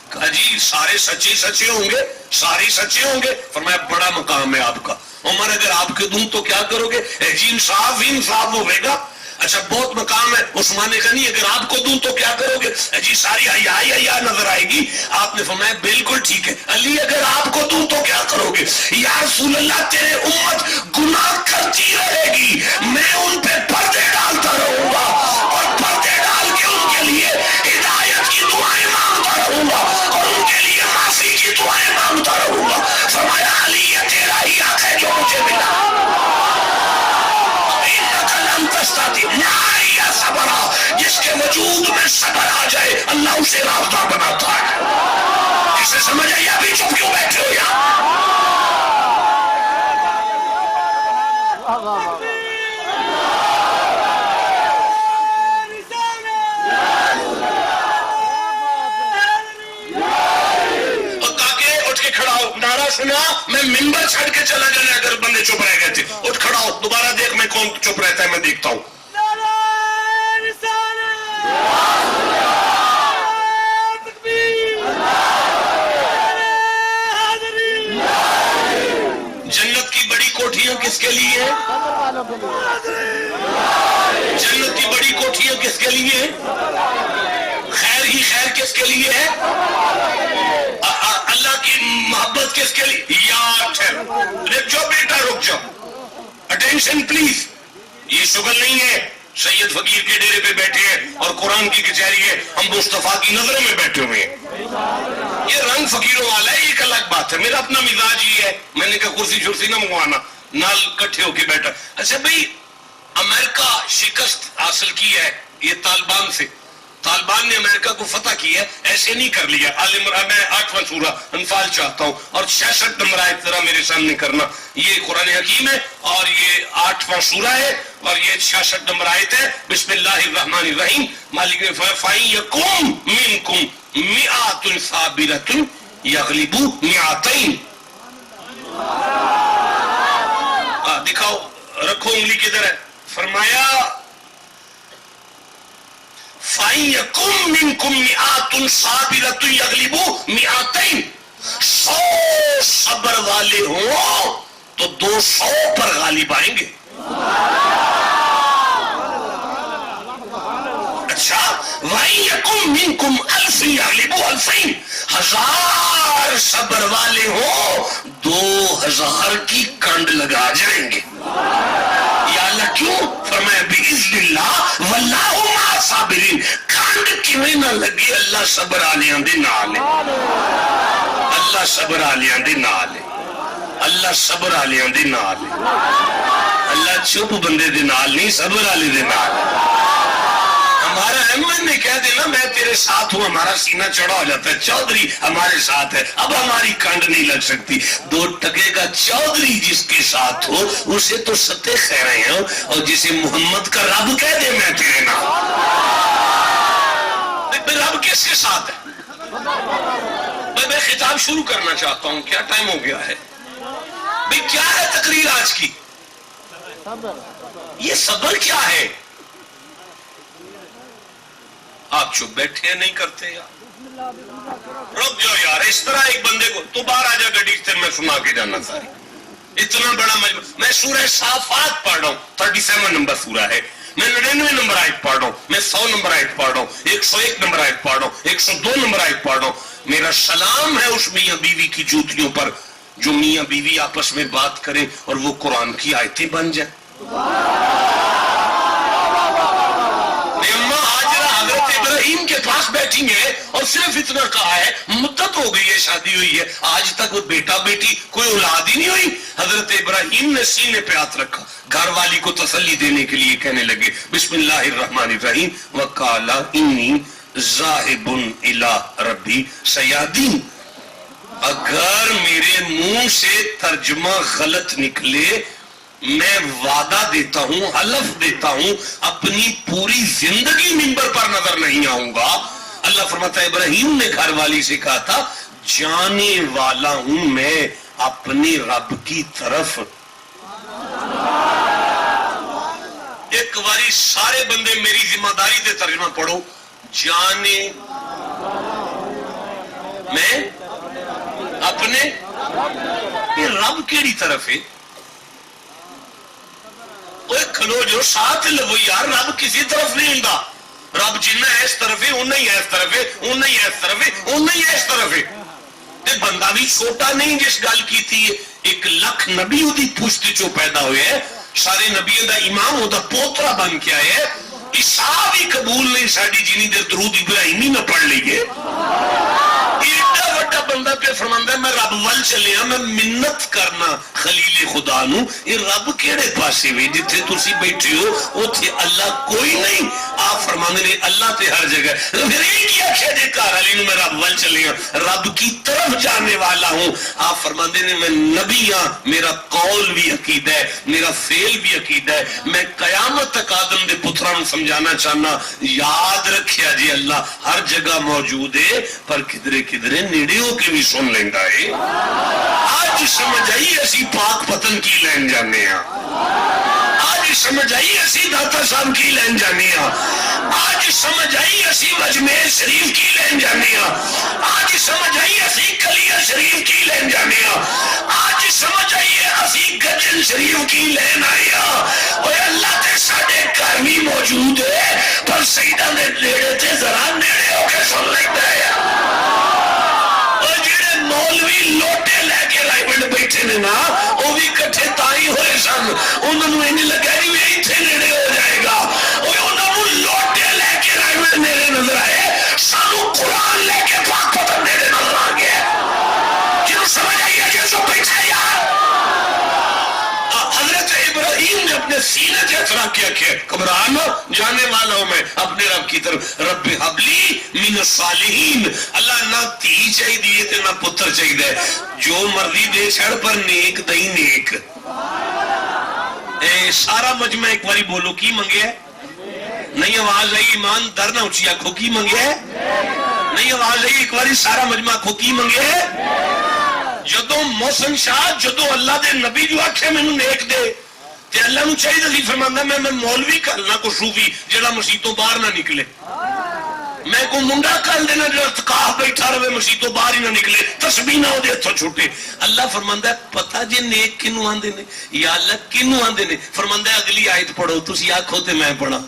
S2: کہا جی سارے سچے سچے ہوں گے سارے سچے ہوں گے فرمایا بڑا مقام ہے آپ کا عمر اگر آپ کے دوں تو کیا کرو گے جی انصاف ہی انصاف ہوئے گا اچھا بہت مقام ہے عثمان غنی اگر آپ کو دوں تو کیا کرو گے جی ساری حیا نظر آئے گی آپ نے فرمایا بالکل ٹھیک ہے علی اگر آپ کو دوں تو کیا کرو گے یا رسول اللہ تیرے امت گناہ کرتی رہے گی میں ان پہ پردے ڈالتا رہوں گا اور پردے ڈال کے ان کے لیے ہدایت کی دعائیں مانگتا رہوں گا اور ان کے لیے معافی کی دعائیں مانگتا رہوں گا فرمایا علی یہ تیرا ہی حق ہے جو مجھے ملا جس کے وجود میں صبر آ جائے اللہ اسے راستہ بناتا ہے اسے سمجھ آئیے ابھی چپ کیوں بیٹھے ہو یہاں نعرہ سنا میں ممبر چھڑ کے چلا جانے اگر بندے چپ رہ گئے تھے اٹھ کھڑا ہو دوبارہ دیکھ میں کون چپ رہتا ہے میں دیکھتا ہوں جنت کی بڑی کوٹھیاں کس کے لیے جنت کی بڑی کوٹھیاں کس کے لیے خیر ہی خیر کس کے لیے ہے اللہ کی محبت کس کے لیے یاد ہے رک جاؤ بیٹا رک جاؤ اٹینشن پلیز یہ شغل نہیں ہے سید فقیر کے ڈیرے پہ بیٹھے ہیں اور قرآن کی کچہری ہے ہم مصطفیٰ کی نظروں میں بیٹھے ہوئے ہیں یہ رنگ فقیروں والا ہے ایک الگ بات ہے میرا اپنا مزاج ہی ہے میں نے کہا کرسی شرسی نہ منگوانا نال کٹھے ہو کے بیٹھا اچھا بھئی امریکہ شکست حاصل کی ہے یہ طالبان سے طالبان نے امریکہ کو فتح کی ہے ایسے نہیں کر لیا میں 8واں سورہ انفال چاہتا ہوں اور 66 نمبر آیت ذرا میرے سامنے کرنا یہ قرآن حکیم ہے اور یہ 8واں سورہ ہے اور یہ 66 نمبر آیت ہے بسم اللہ الرحمن الرحیم مالک نے فَإِن يَكُن مِّنكُم مِّئَةٌ صَابِرَةٌ يَغْلِبُوا مِئَتَيْنِ دکھاؤ رکھو انگلی کدھر ہے فرمایا فَإِن يَكُن مِّنكُم مِّئَةٌ صَابِرَةٌ يَغْلِبُوا مِئَتَيْنِ 100 صبر والے ہوں تو 200 پر غالب آئیں گے اچھا وَإِن يَكُن مِّنكُمْ أَلْفٌ يَغْلِبُوا أَلْفَيْنِ 1000 صبر والے ہوں 2000 کی کنڈ لگا جائیں گے یا اللہ کیوں فرمایا بِإِذْنِ اللَّهِ وَاللَّهُ مَعَ الصَّابِرِينَ کنڈ کیوں نہ لگی اللہ صبر آلیاں دے نال اللہ صبر آلیاں دے نال اللہ صبر آلیاں دے نال اللہ چپ بندے دے نال نہیں صبر آلے دے نال ہمارا احمد نے کہہ دینا میں تیرے ساتھ ہوں ہمارا سینہ چڑھا ہو جاتا ہے چودھری ہمارے ساتھ ہے اب ہماری کنڈ نہیں لگ سکتی 2 ٹکے کا چودھری جس کے ساتھ ہو اسے تو ستے خیریں ہیں اور جسے محمد کا رب کہہ دے میں تیرے نام رب کس کے ساتھ ہے میں خطاب شروع کرنا چاہتا ہوں کیا ٹائم ہو گیا ہے بھئی کیا ہے تقریر آج کی یہ صبر کیا ہے؟ آپ چپ بیٹھے ہیں، نہیں کرتے یار، رک جاؤ یار. اس طرح ایک بندے کو تو باہر آ جا گڈی سے، میں سنا کے جانا ساری. اتنا بڑا مجمع. میں سورہ صافات پڑھ رہا ہوں، 37 نمبر سورہ ہے. میں 99 نمبر آیت پڑھ رہا ہوں، میں 100 نمبر آیت پڑھ رہا ہوں، 101 نمبر آیت پڑھ رہا ہوں، 102 نمبر آیت پڑھ رہا ہوں. میرا سلام ہے اس میاں بیوی کی جوتیوں پر جو میاں بیوی آپس میں بات کریں اور وہ قرآن کی آیتیں بن جائیں. حضرت ابراہیم کے پاس بیٹھی ہے اور صرف اتنا کہا ہے، مدت ہو گئی ہے شادی ہوئی ہے، آج تک وہ بیٹا بیٹی کوئی اولاد ہی نہیں ہوئی. حضرت ابراہیم نے سینے پہ ہاتھ رکھا، گھر والی کو تسلی دینے کے لیے کہنے لگے بسم اللہ الرحمن الرحیم وقال انی ذاہب الی ربی سیہدین. اگر میرے منہ سے ترجمہ غلط نکلے، میں وعدہ دیتا ہوں، حلف دیتا ہوں، اپنی پوری زندگی منبر پر نظر نہیں آؤں گا. اللہ فرماتا ہے ابراہیم نے گھر والی سے کہا تھا جانے والا ہوں میں اپنے رب کی طرف. ایک باری سارے بندے میری ذمہ داری دے ترجمہ پڑھو. جانے میں اپنے، یہ رب کیڑی طرف ہے؟ کھلو جو ساتھ لو یار، رب کسی طرف نہیں ہوں. رب جنہ اس طرف ہے انہیں ہی اس طرف ہے، انہیں ہی اس طرف ہے، انہیں ہی اس طرف ہے. تے بندہ بھی چھوٹا نہیں جس گل کی تھی. 1 لاکھ نبی دی پشت چو پیدا ہوئے ہیں، سارے نبیوں دا امام ہوتا پوترا بن کے آئے. عیسیٰ بھی قبول نہیں ساڑی جنی دیر درود ابراہیمی نہ پڑھ لیے. ایڈا وڈا بندہ پہ فرماندہ ہے میں رب وال چلیا، میں منت کرنا خلیل خدا نو. یہ رب کیڑے پاسے ہوئے جتھے تسی بیٹھے ہو اتھے اللہ کوئی نہیں. آپ فرماندے نے اللہ تے ہر جگہ. پھر ایک ہی آخیا جے گھر والی نو میں رب وال چلیا، رب کی طرف جانے والا ہوں. آپ فرماندے نے میں نبی ہاں، میرا قول بھی عقیدہ ہے، میرا فعل بھی عقیدہ ہے. میں قیامت تک آدم دے پتران سمجھانا چاہنا یاد رکھیا جی اللہ ہر جگہ موجود ہے، پر کدرے کدرے نیڑے ہو کے بھی سن لیندا ہے. آج سمجھ آئی اسی پاک پتن کی لین جانے ہاں. آج سمجھ آئی اسی داتا صاحب کی لین جانے ہاں. آج سمجھ آئی اسی مجمع شریف کی لین جانے ہاں. آج سمجھ آئی اسی کلیہ شریف کی لین جانے ہاں. آج سمجھ آئی اسی گجن شریف کی لین آئی ہاں. اور اللہ تے ساڑے گھر بھی موجود ہے، پر سیدہ نے نیڑے تے ذرا نیڑے ہو کے سن لیتا ہے. اور جڑے مولوی لوٹے لے کے رائبنڈ بیٹھے نے نا، وہ بھی کٹھے تائی ہوئے سن. انہوں نے انہیں لگا نہیں بھی ایتھے نیڑے ہو جائے گا. اور انہوں نے لوٹے لے کے رائبنڈ نیڑے نظر آئے، سانو قرآن لے کے پاک پتن نیڑے نظر آ گیا. کیوں سمجھ آئی ہے کہ سو بیٹھا یار؟ حضرت ابراہیم نے اپنے سینے سے اترا کیا کہ کبران جانے والا ہوں میں اپنے رب کی طرف. رب حبلی من الصالحین. اللہ نہ تھی چاہی دیئے تھے نہ پتر چاہی دے، جو مرضی دے چھڑ پر نیک دہی نیک. سارا مجمع ایک باری بولو کی منگے ہے؟ نہیں آواز آئی ایمان در نہ اچھی آنکھوں کی منگے ہے؟ نہیں آواز آئی ایک باری سارا مجمع آنکھوں کی منگے ہے؟ جدو محسن شاہ جدو اللہ دے نبی جو آکھے میں نیک دے تے اللہ نو چاہیے دی فرماندہ میں مولوی کرنا کو صوفی جڑا مسیحتوں باہر نہ نکلے. میں کو منڈا کر دینا جو اتقاہ بیٹھا رہے مسیحتوں باہر ہی نہ نکلے، تسبیح نہ ہو دے تو چھوٹے. اللہ فرماندہ ہے پتہ جے نیک کنو آندے نے یا اللہ کنو آندے نے؟ فرماندہ ہے اگلی آیت پڑھو تسی آنکھو تے میں پڑھا.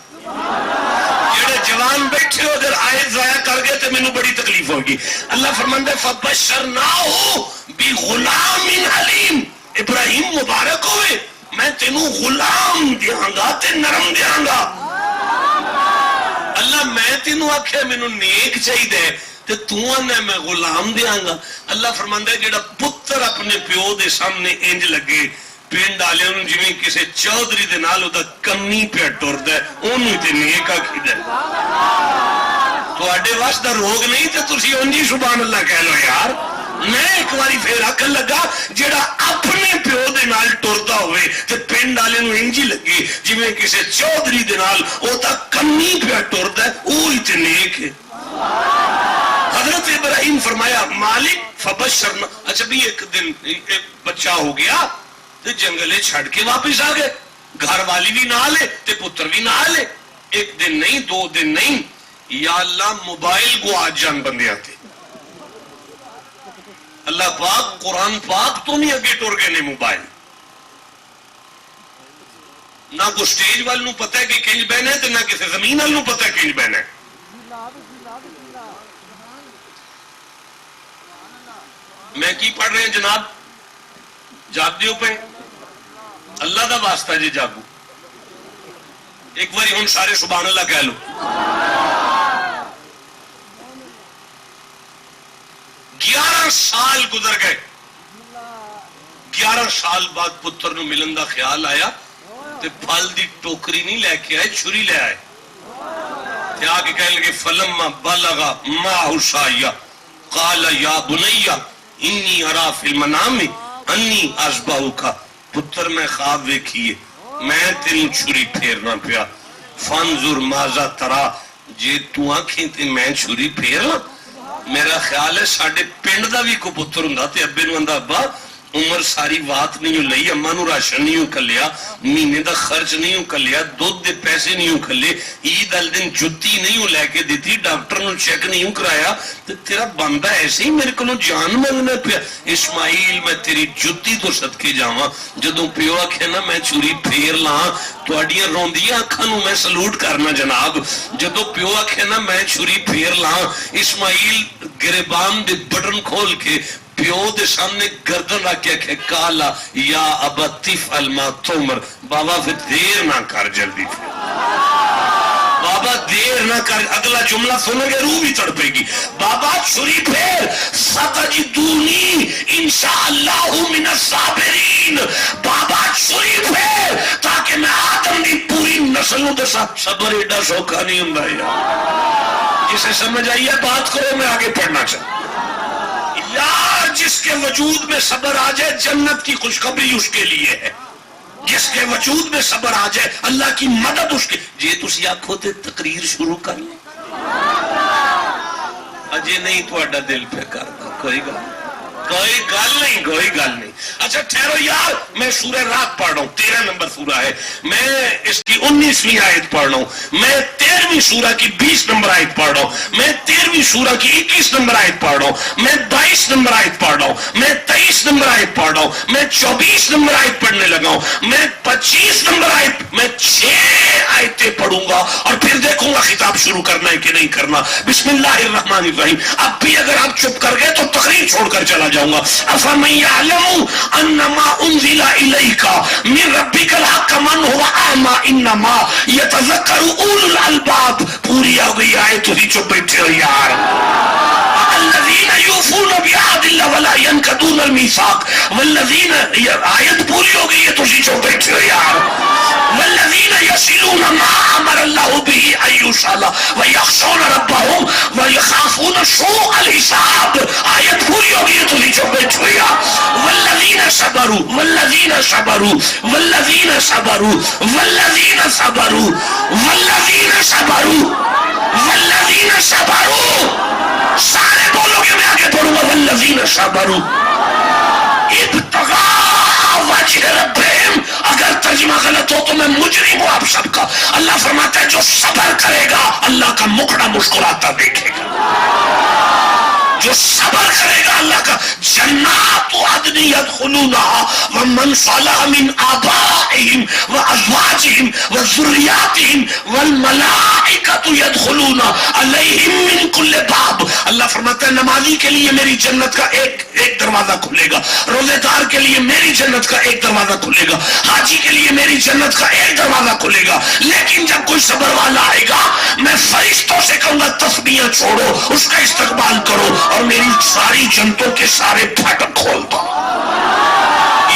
S2: جڑے جوان بیٹھے ہو اگر آیت ضائع کر گئے تو مینوں بڑی تکلیف ہوگی. اللہ فرماندہ ہے فبشرناہ بغلام حلیم. ابراہیم مبارک ہوئے میں تینوں غلام دیاں گا تے نرم دیاں گا. اللہ میں تینوں آکھے مینوں نیک چاہیے تے تو آنا میں غلام دیاں گا. اللہ فرماندہ ہے جڑا پتر اپنے پیو دے سامنے انج لگے پینڈ آلے انہوں جویں کسے چودری دے نال ہوتا کمی پہ ٹرد ہے انہوں تے نیک آکھی دے. تو اڈے واسطہ روگ نہیں تے تسی انجی سبحان اللہ کہہ لو یار. میں ایک باری پھر آکھن لگا جڑا اپنے پیو دے نال ٹردا ہوئے تے پینڈ آلے انہوں انجی لگے جویں کسے چودری دے نال ہوتا کمی پہ ٹرد ہے اوہی تے نیک ہے. حضرت ابراہیم فرمایا مالک فبشرنا. اچھا بھی ایک دن ایک بچہ ہو گیا تو جنگلے چھڑ کے واپس آ گئے. گھر والی بھی نہ لے تے پتر بھی نہ لے، ایک دن نہیں 2 دن نہیں، یا اللہ موبائل کو آج جان بندے آتے اللہ پاک قرآن پاک تو نہیں اگے ٹر گئے نے موبائل نہ کو سٹیج وال نو پتہ ہے کہ کنج بہنا ہے نہ کسی زمین وال نو پتہ ہے کنج بہنا ہے. میں کی پڑھ رہے ہیں جناب؟ جاگ دیو پہ اللہ دا واسطہ جی جاگو. ایک باری ہم سارے سبحان اللہ کہہ لو. 11 سال گزر گئے. 11 سال بعد پتر نو ملن دا خیال آیا تے پھل دی ٹوکری نہیں لے کے آئے، چھری لے آئے تے آگے کہنے لگے فلما بلغ معه السعي قال یا بني انی ارا فی المنام انی اذبحک. پتر میں خواب ویکھیے میں تیری چھری پھیرنا پیا. فانظر ماذا ترا، جے تو آنکھیں تے میں چھری پھیرنا. میرا خیال ہے ساڈے پنڈ دا بھی کو پتر ہوندا تے ابے نوں آندا ابا عمر ساری بات نہیں لئی، اما نو راشن نہیں کلیا، مہینے دا خرچ نہیں کلیا، دودھ دے پیسے نہیں کھلے، عید ال دن جتی نہیں لے کے دیتی، ڈاکٹر نو چیک نہیں کرایا، تے تیرا بندہ ایسے ہی میرے کو جان منگنا پیا. اسماعیل میں تیری جتی تو صدقے جاواں. جدوں پیو آکھے نا میں چوری پھیر لاں تواڈیاں روندیاں اکھاں نو میں سلوٹ کرنا جناب. جدوں پیو آکھے نا میں چوری پھیر لاں، اسماعیل گریبان دے بٹن کھول کے پیو دے سامنے گردن رکھ کے کہ کالا یا ابتف الما تومر. بابا پھر دیر نہ کر، جلدی پھر بابا دیر نہ کر. اگلا جملہ سنیں گے روح بھی تڑپے گی. بابا چھری پھیر ستجدونی انشاءاللہ من الصابرین. بابا چھری پھیر تاکہ میں آدم دی پوری نسلوں دے ساتھ صبر ایڈا سوکھا نہیں ہوں یا جسے سمجھ آئیے بات کرو. میں آگے پڑھنا چاہتا یار جس کے وجود میں صبر آ جائے جنت کی خوشخبری اس کے لیے ہے. جس کے وجود میں صبر آ جائے اللہ کی مدد اس کے. جی تسی آکھو تے تقریر شروع کر لیں اجے نہیں تہاڈا دل پہ کردا کوئی گل نہیں. اچھا ٹھہرو یار، میں سورہ رات پڑھ رہا ہوں، 13 نمبر سورہ ہے. میں اس کی 19ویں آیت پڑھ رہا ہوں. میں 13ویں سورہ کی 20 نمبر آیت پڑھ رہا ہوں. میں 13ویں سورہ کی 21 نمبر آیت پڑھ رہا ہوں. میں 22 نمبر آیت پڑھ رہا ہوں. میں 23 نمبر آیت پڑھ رہا ہوں. میں 24 نمبر آیت پڑھنے لگا ہوں. میں 25 نمبر آیت، میں 6 آیتیں پڑھوں گا اور پھر دیکھوں گا خطاب شروع کرنا ہے کہ نہیں کرنا. بسم اللہ الرحمن الرحیم. اب بھی اگر آپ چپ کر گئے تو تقریر چھوڑ کر چلا جاؤں گا. افمن یعلم انما انزل الیک من ربک الحق من هو اعمی انما یتذکر اولو الالباب. پوری ہو گئی آیت، تھی چپ بیٹھے ہو یار. الذین یوفون بعہد اللہ ولا ینقضون المیثاق. والذین، آیت پوری ہو گئی ہے، تھی چپ بیٹھے ہو یار. والذین یصلون ما امر اللہ به ان یوصل ویخشون ربهم ویخافون سوء الحساب. آیت پوری ہو گئی ہے، تھی چپ بیٹھے ہو یار. والذین صبروا والذین صبروا والذین صبروا والذین صبروا والذین صبروا والذین صبروا. سارے بولو گے، میں آگے پڑھوں گا. والذین صبروا ابتغاء وجہ ربہم. اگر ترجمہ غلط ہو تو میں مجرم ہوں آپ سب کا. اللہ فرماتا ہے جو صبر کرے گا اللہ کا مکھڑا مسکراتا دیکھے گا. جو صبر کرے گا اللہ کا جنات عدن يدخلونها ومن صلح من آبائهم وازواجهم وذرياتهم والملائکۃ يدخلون علیہم من کل باب. اللہ فرماتا ہے نمازی کے لیے میری جنت کا ایک دروازہ کھلے گا، روزے دار کے لیے میری جنت کا ایک دروازہ کھلے گا، حاجی کے لیے میری جنت کا ایک دروازہ کھلے گا. لیکن جب کوئی صبر والا آئے گا میں فرشتوں سے کہوں گا تسبیحاں چھوڑو، اس کا استقبال کرو اور میری ساری جنتوں کے سارے پھاٹک کھول دو.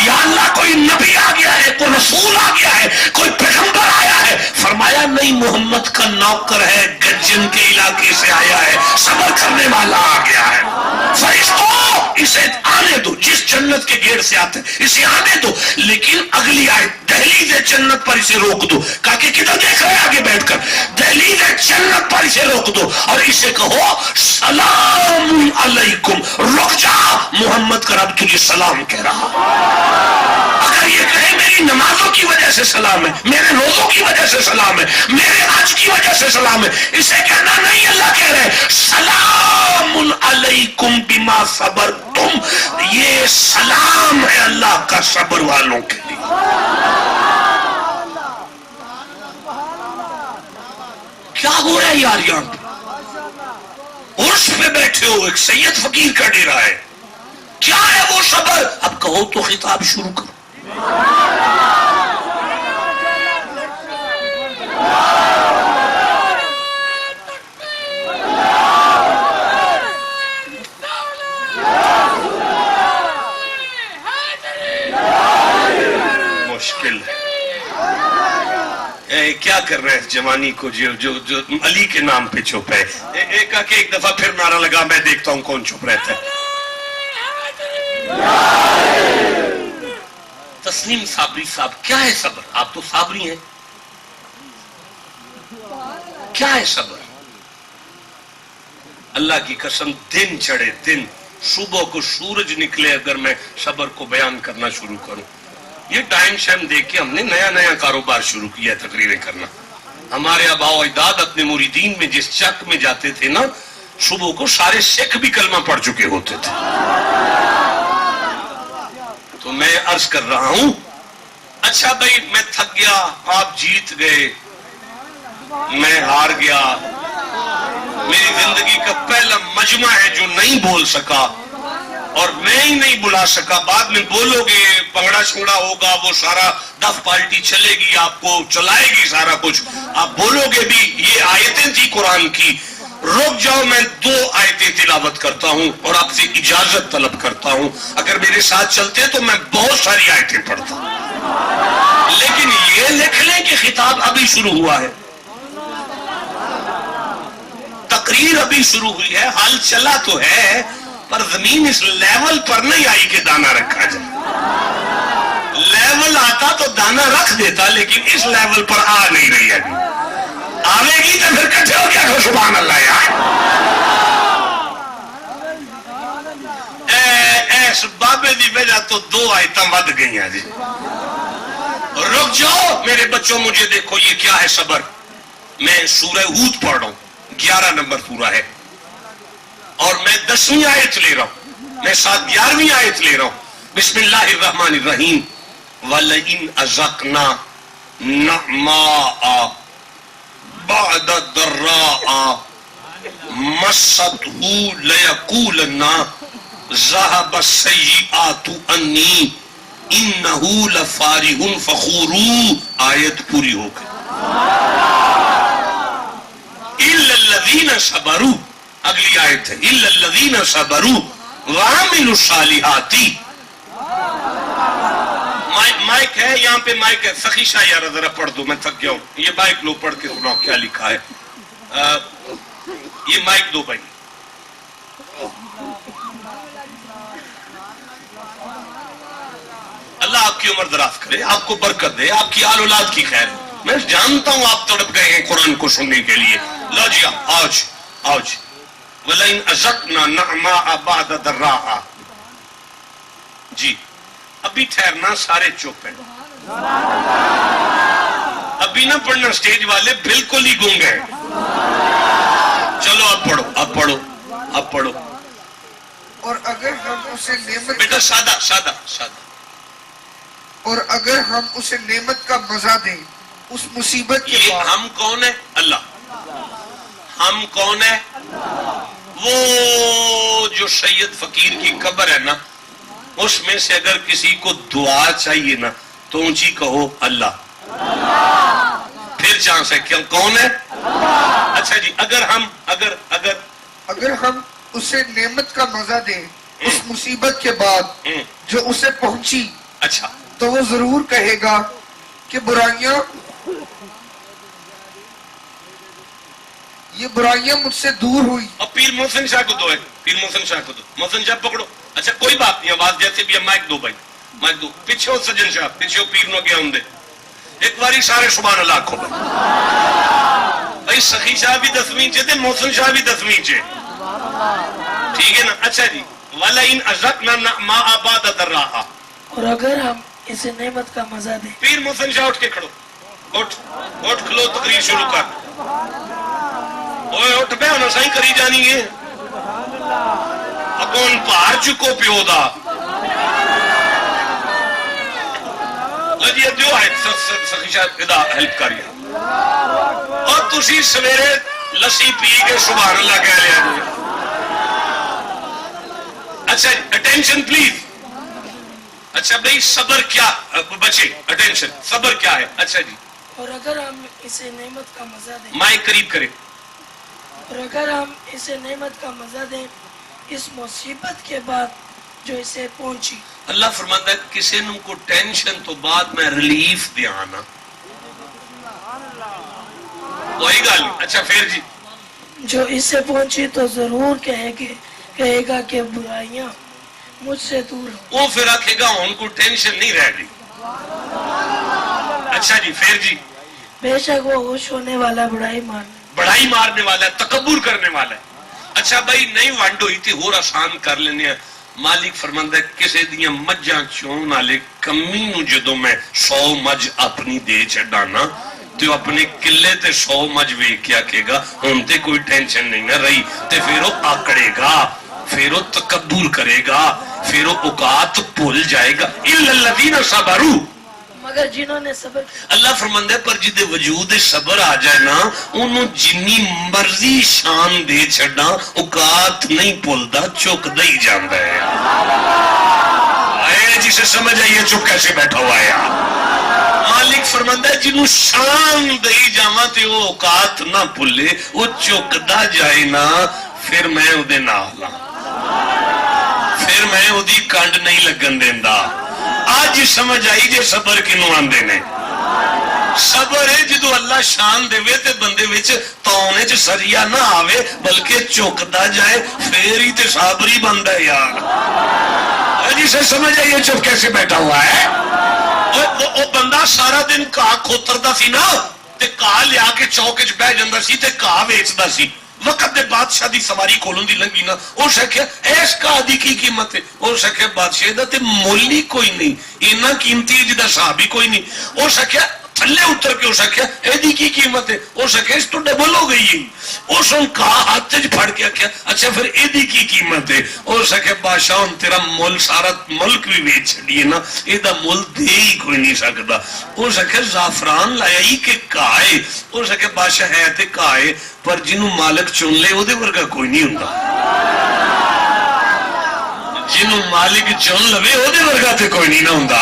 S2: یا اللہ کوئی نبی آ گیا ہے، کوئی رسول آ گیا ہے، کوئی پیغمبر آیا ہے. فرمایا نہیں، محمد کا نوکر ہے، گجن کے علاقے سے آیا ہے، صبر کرنے والا آ گیا ہے. فرشتوں اسے آنے دو، جس جنت کے گیٹ سے آتے اسے آنے دو. لیکن اگلی آیت دہلیز جنت پر اسے روک دو. کہا کہ کدھر دیکھ رہے آگے بیٹھ کر؟ دہلیز جنت پر اسے روک دو اور اسے کہو سلام علیکم. رک جا, محمد کا رب تجھے سلام کہہ رہا. اگر یہ کہے میری نمازوں کی وجہ سے سلام ہے, میرے روزوں کی وجہ سے سلام ہے, میرے حج کی وجہ سے سلام ہے, اسے کہنا نہیں, اللہ کہہ رہے سلام علیکم بما صبرتم. یہ سلام ہے اللہ کا صبر والوں کے لیے. کیا ہو رہا ہے یار یہاں پہ؟ عرش پہ بیٹھے ہو, ایک سید فقیر کا ڈیرا ہے, کیا ہے وہ صبر؟ اب کہو تو خطاب شروع کرو. مشکل ہے. کیا کر رہے ہیں جوانی کو جو علی کے نام پہ چپ ہے. ایک دفعہ پھر نعرہ لگا, میں دیکھتا ہوں کون چپ رہتا ہے. تسنیم صابری صاحب, کیا ہے صبر؟ آپ تو صابری ہیں. کیا ہے صبر؟ اللہ کی قسم, دن چڑھے دن, صبح کو سورج نکلے, اگر میں صبر کو بیان کرنا شروع کروں. یہ ٹائم شائم دیکھ کے ہم نے نیا کاروبار شروع کیا, تقریریں کرنا. ہمارے آباء و اجداد اپنے مریدین میں جس چک میں جاتے تھے نا, صبح کو سارے سکھ بھی کلمہ پڑھ چکے ہوتے تھے. تو میں عرض کر رہا ہوں, اچھا بھائی میں تھک گیا, آپ جیت گئے, میں ہار گیا. میری زندگی کا پہلا مجمع ہے جو نہیں بول سکا, اور میں ہی نہیں بلا سکا. بعد میں بولو گے, پنگڑا چھنگڑا ہوگا, وہ سارا دف پالٹی چلے گی, آپ کو چلائے گی سارا کچھ, آپ بولو گے بھی. یہ آیتیں تھی قرآن کی. رک جاؤ, میں 2 آیتیں تلاوت کرتا ہوں اور آپ سے اجازت طلب کرتا ہوں. اگر میرے ساتھ چلتے تو میں بہت ساری آیتیں پڑھتا ہوں, لیکن یہ لکھ لیں کہ خطاب ابھی شروع ہوا ہے, تقریر ابھی شروع ہوئی ہے, حال چلا تو ہے, پر زمین اس لیول پر نہیں آئی کہ دانا رکھا جائے. لیول آتا تو دانا رکھ دیتا, لیکن اس لیول پر آ نہیں رہی ہے. آوے گی تو پھر کٹھے ہو کیا, سبحان اللہ یار. ایس بابے دی وجہ تو 2 آیتاں ود گئی ہیں جی. رک جاؤ میرے بچوں, مجھے دیکھو یہ کیا ہے صبر. میں سورہ ہود پڑھ رہا ہوں, 11 نمبر سورہ ہے, اور میں 10ویں آیت لے رہا ہوں, میں ساتھ 11ویں آیت لے رہا ہوں. بسم اللہ الرحمن الرحیم. وَلَئِنْ أَذَقْنَا نَعْمَاءَ بَعْدَ ضَرَّاءَ مَسَّتْهُ لَيَقُولَنَّ ذَهَبَ السَّيِّئَاتُ عَنِّي إِنَّهُ لَفَارِحٌ فَخُورٌ. آیت پوری ہو گئی. إِلَّا الَّذِينَ صَبَرُوا, اگلی آیت ہے إِلَّا الَّذِينَ صَبَرُوا وَعَمِلُوا الصَّالِحَاتِ. مائک ہے یہاں پہ, مائک ہے. سخی شاہ یار ذرا پڑھ دو, میں تھک گیا ہوں. یہ مائک لو, پڑھ کے سناؤ کیا لکھا ہے. یہ مائک دو بھائی. اللہ آپ کی عمر دراز کرے, آپ کو برکت دے, آپ کی آل اولاد کی خیر. میں جانتا ہوں آپ تڑپ گئے ہیں قرآن کو سننے کے لیے. لو جی آج آج وَلَئِنْ أَذَقْنَا نَعْمَاءَ بَعْدَ ضَرَّاءَ. جی ابھی ٹھہرنا, سارے چپ ہیں, ابھی نہ پڑھنا. سٹیج والے بالکل ہی گم گئے. چلو اب پڑھو, اب پڑھو, اب پڑھو.
S3: اور اگر ہم اسے نعمت
S2: بیٹا سادہ سادہ سادہ.
S3: اور اگر ہم اسے نعمت کا مزہ دیں اس مصیبت کے
S2: یہ
S3: بعد.
S2: ہم کون ہے؟ اللہ. ہم کون ہے؟ وہ جو سید فقیر کی قبر ہے نا, اس میں سے اگر کسی کو دعا چاہیے نا تو اونچی کہو اللہ. پھر چانس ہے. کیوں کون ہے؟ اچھا جی, اگر ہم
S3: اگر ہم اسے نعمت کا مزہ دیں اس مصیبت کے بعد جو اسے پہنچی,
S2: اچھا
S3: تو وہ ضرور کہے گا کہ یہ برائیاں مجھ سے دور ہوئی.
S2: اور پیر محسن شاہ کو دو ہے, پیر محسن شاہ کو دو. محسن شاہ پکڑو. اچھا کوئی بات نہیں, آواز جیسے بھی ہے. مائک دو بھائی, مائک دو. پیچھے ہو سجن شاہ, پیچھے ہو پیر نو گیا ہوں دے. ایک باری سارے سبحان اللہ کھو بھائی. سخی شاہ بھی 10ویں چے تھے, محسن شاہ بھی 10ویں چے. ٹھیک ہے نا. اچھا جی, وَلَئِنْ أَذَقْنَا مَا أَبَادَ دَرَّاهَا,
S4: اور اگر ہم اسے نعمت کا مزہ دیں.
S2: پیر محسن شاہ اٹھ کے کھڑو, اٹھ کھلو, تقریر شروع کر. اوے اٹھ پہ ہونا صحیح کری جانی ہے. اکون پار چکو پیو دا لجی دیو ہے سخیشہ ادا ہیلپ کری. اور تسی سویرے لسی پی کے سبحان اللہ کہہ لیا جی. اچھا اٹینشن پلیز. اچھا بھئی صبر کیا, بچے اٹینشن, صبر کیا ہے؟ اچھا جی.
S4: اور اگر ہم اسے نعمت کا مزہ دیں.
S2: مائک قریب کرے.
S4: اور اگر ہم اسے نعمت کا مزہ دیں اس مصیبت کے بعد جو اسے پہنچی.
S2: اللہ فرماتا ہے کسی نوں کو ٹینشن تو بعد میں ریلیف دیا نا, وہی گل. اچھا پھر جی.
S4: جو اسے پہنچی تو ضرور کہے گا کہ برائیاں مجھ سے دور ہو.
S2: وہ پھر آکھے گا ان کو ٹینشن نہیں رہ گئی. اچھا جی پھر جی.
S4: بے شک وہ خوش ہونے والا
S2: بڑائی مارنے والا ہے, تکبر کرنے والا ہے. اچھا بھائی نہیں ونڈ ہوئی تھی اور آسان کر لینے ہیں. مالک فرماندا ہے کسے دیاں مجھاں چون والے کمی نو جدوں میں 100 مجھ اپنی دے چھڈانا تو اپنے قلے تے 100 مجھ ویکھ کے آکھے گا ہن تے کوئی ٹینشن نہیں نہ رہی, تے پھر وہ آکڑے گا, پھر وہ تکبر کرے گا, پھر وہ اوقات بھول جائے گا. الا الذین صبروا,
S4: مگر جنہوں نے صبر.
S2: اللہ فرماندا ہے پر جدے وجود صبر آ جائے نا انہوں جنی مرضی شان دے چھڑنا اوقات نہیں بھولدا, چکدا ہی جاندا ہے. اے جسے سمجھ آئیے چپ کیسے بیٹھا ہوا ہے. مالک فرماندا ہے جنوں شان دئی جاواں تے وہ اوقات نہ بھولے, وہ چکدا جائے نا, پھر میں اودے نال ہاں, پھر میں اودی کنڈ نہیں لگن دیندا. آج سمجھ آئی جے صبر کنوں آندے نے. صبر ہے جدو اللہ شان دے وے تے بندے وچ تونے چ سریا نہ آوے بلکہ چکدا جائے, پھر ہی تے صابری بندا ہے یار. جسے سمجھ آئیے چپ کیسے بیٹھا ہوا ہے. وہ بندہ سارا دن کہا کھوتردا سی نا, تے کہا لیا کے چوک وچ بیٹھ جاندا سی تے کہا ویچدا سی. وقت دے بادشاہ دی سواری کولوں دی لنگی نا, او شکھیا ایس کا دی کی قیمت ہے. او شکھیا بادشاہ دا تے مول ہی کوئی نہیں, اینا قیمتی جدا صاحب ہی کوئی نہیں. او شکھیا تھلے اتر کے, او شکھیا اے دی کی قیمت ہے. او شکھیا اس تو ڈبل ہو گئی ہے. او سن کہا ہاتھ وچ پھڑ کے آکھیا اچھا پھر اے دی کی قیمت ہے. او شکھیا بادشاہ ہن تیرا مول سارا ملک بھی ویچ چھڈیے نا, اے دا مول دے ہی کوئی نہیں سکدا. او شکھیا زعفران لایا ہی کہ کائے. او شکھیا بادشاہ ہے تے کائے, پر جنوں مالک چن لے او دے ورگا کوئی نہیں ہوندا. جنوں مالک چن لوے او دے ورگا تے کوئی نہیں نہ ہوندا.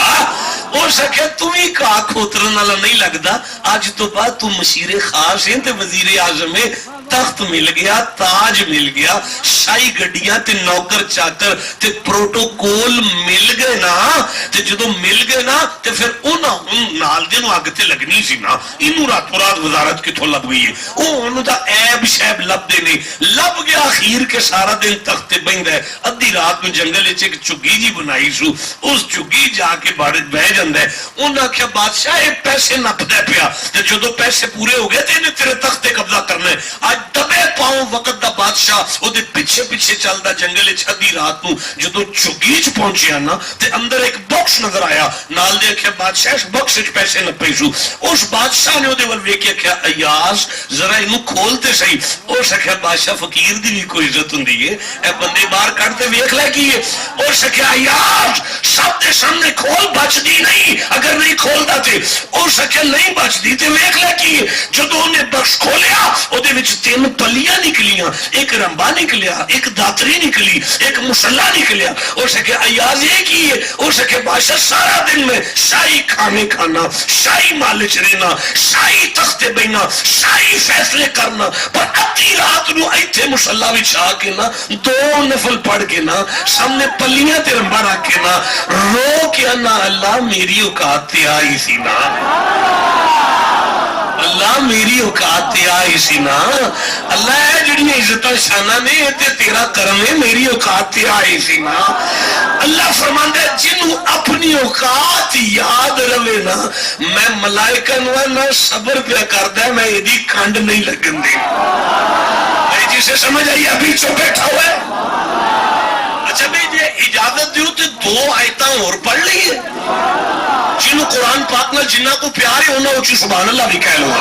S2: او سکھے تم ہی کہا کھوترن والا نہیں لگدا, اج تو بعد تو مشیر خاص ہیں تے وزیر اعظم ہے. تخت مل گیا, تاج مل گیا, شاہی گڈیاں تے نوکر چاکر تے پروٹوکول مل گئے نا, تے جدوں مل گئے نا تے پھر انہاں نال دے نو اگ تے لگنی سی نا. اینوں راتوں رات وزارت کتھوں لب گئی ہے. او انہوں دا عیب شیب لب دے نہیں لب گیا. اخیر کے سارا دن تخت تے بہندا ہے, ادھی رات میں جنگل وچ ایک چگی جی بنائی سو, اس چگی جا کے بیٹھ جاندا ہے. انہاں آکھیا بادشاہ اے پیسے نپدا پیا, تے جدوں پیسے پورے ہو گئے تے انہیں تیرے تخت تے قبضہ کرنا ہے. اج دبے پاؤں وقت دا بادشاہ او دے پیچھے پیچھے چلدا جنگل وچ ادھی رات نو جدوں چگی وچ پہنچیا نا تے اندر ایک باکس نظر آیا. نال دے آکھیا بادشاہ اس باکس وچ پیسے نپے سو. اس بادشاہ نے او دے ول ویکھ کے آکھیا ایاز ذرا اینوں کھول تے صحیح. اس آکھیا بادشاہ فقیر دی بھی کوئی عزت ہوندی ہے, اے بندے باہر کڈ تے ویکھ لے کی ہے. اس آکھیا ایاز سب دے سامنے کھول, بچدی نہیں, اگر نہیں کھولدا تے. اس آکھیا نہیں بچدی تے ویکھ لے کی ہے. جدوں نے باکس کھولیا او دے وچ 3 پلیاں نکلیاں, ایک رمبا نکلیا, ایک داتری نکلی, ایک مسلح نکلیا. اس آکھیا ایاز یہ کی ہے. اس آکھیا بادشاہ سارا دن میں شاہی کھانے کھانا, شاہی مال وچ رہنا, شاہی تخت تے بیٹھنا, شاہی فیصلے کرنا, پر ادھی رات نو ایتھے مسلح وچ آ کے نا 2 نفل پڑھ کے نا سامنے پلیاں تے رمبا رکھ کے نا رو کے نا اللہ میری اوقات تے آئی سی نا. اللہ میری اوقات تے آئی سی نا اللہ ہے جڑی عزت شانہ نے تے تیرا کرم ہے میری اوقات تے آئی سی نا اللہ فرماندا ہے جنوں اپنی اوقات یاد رہے نا میں ملائکہ نہ صبر پہ کردا ہے میں ایدی کھنڈ نہیں لگن دی جسے سمجھ آئی ابھی چو بیٹھا ہوا ہے اچھا بھئی جی اجازت دیو تو 2 آیتاں اور پڑھ لیے جنہوں قرآن پاک میں جنہ کو پیار ہے انہوں اچھی سبحان اللہ بھی کہہ لو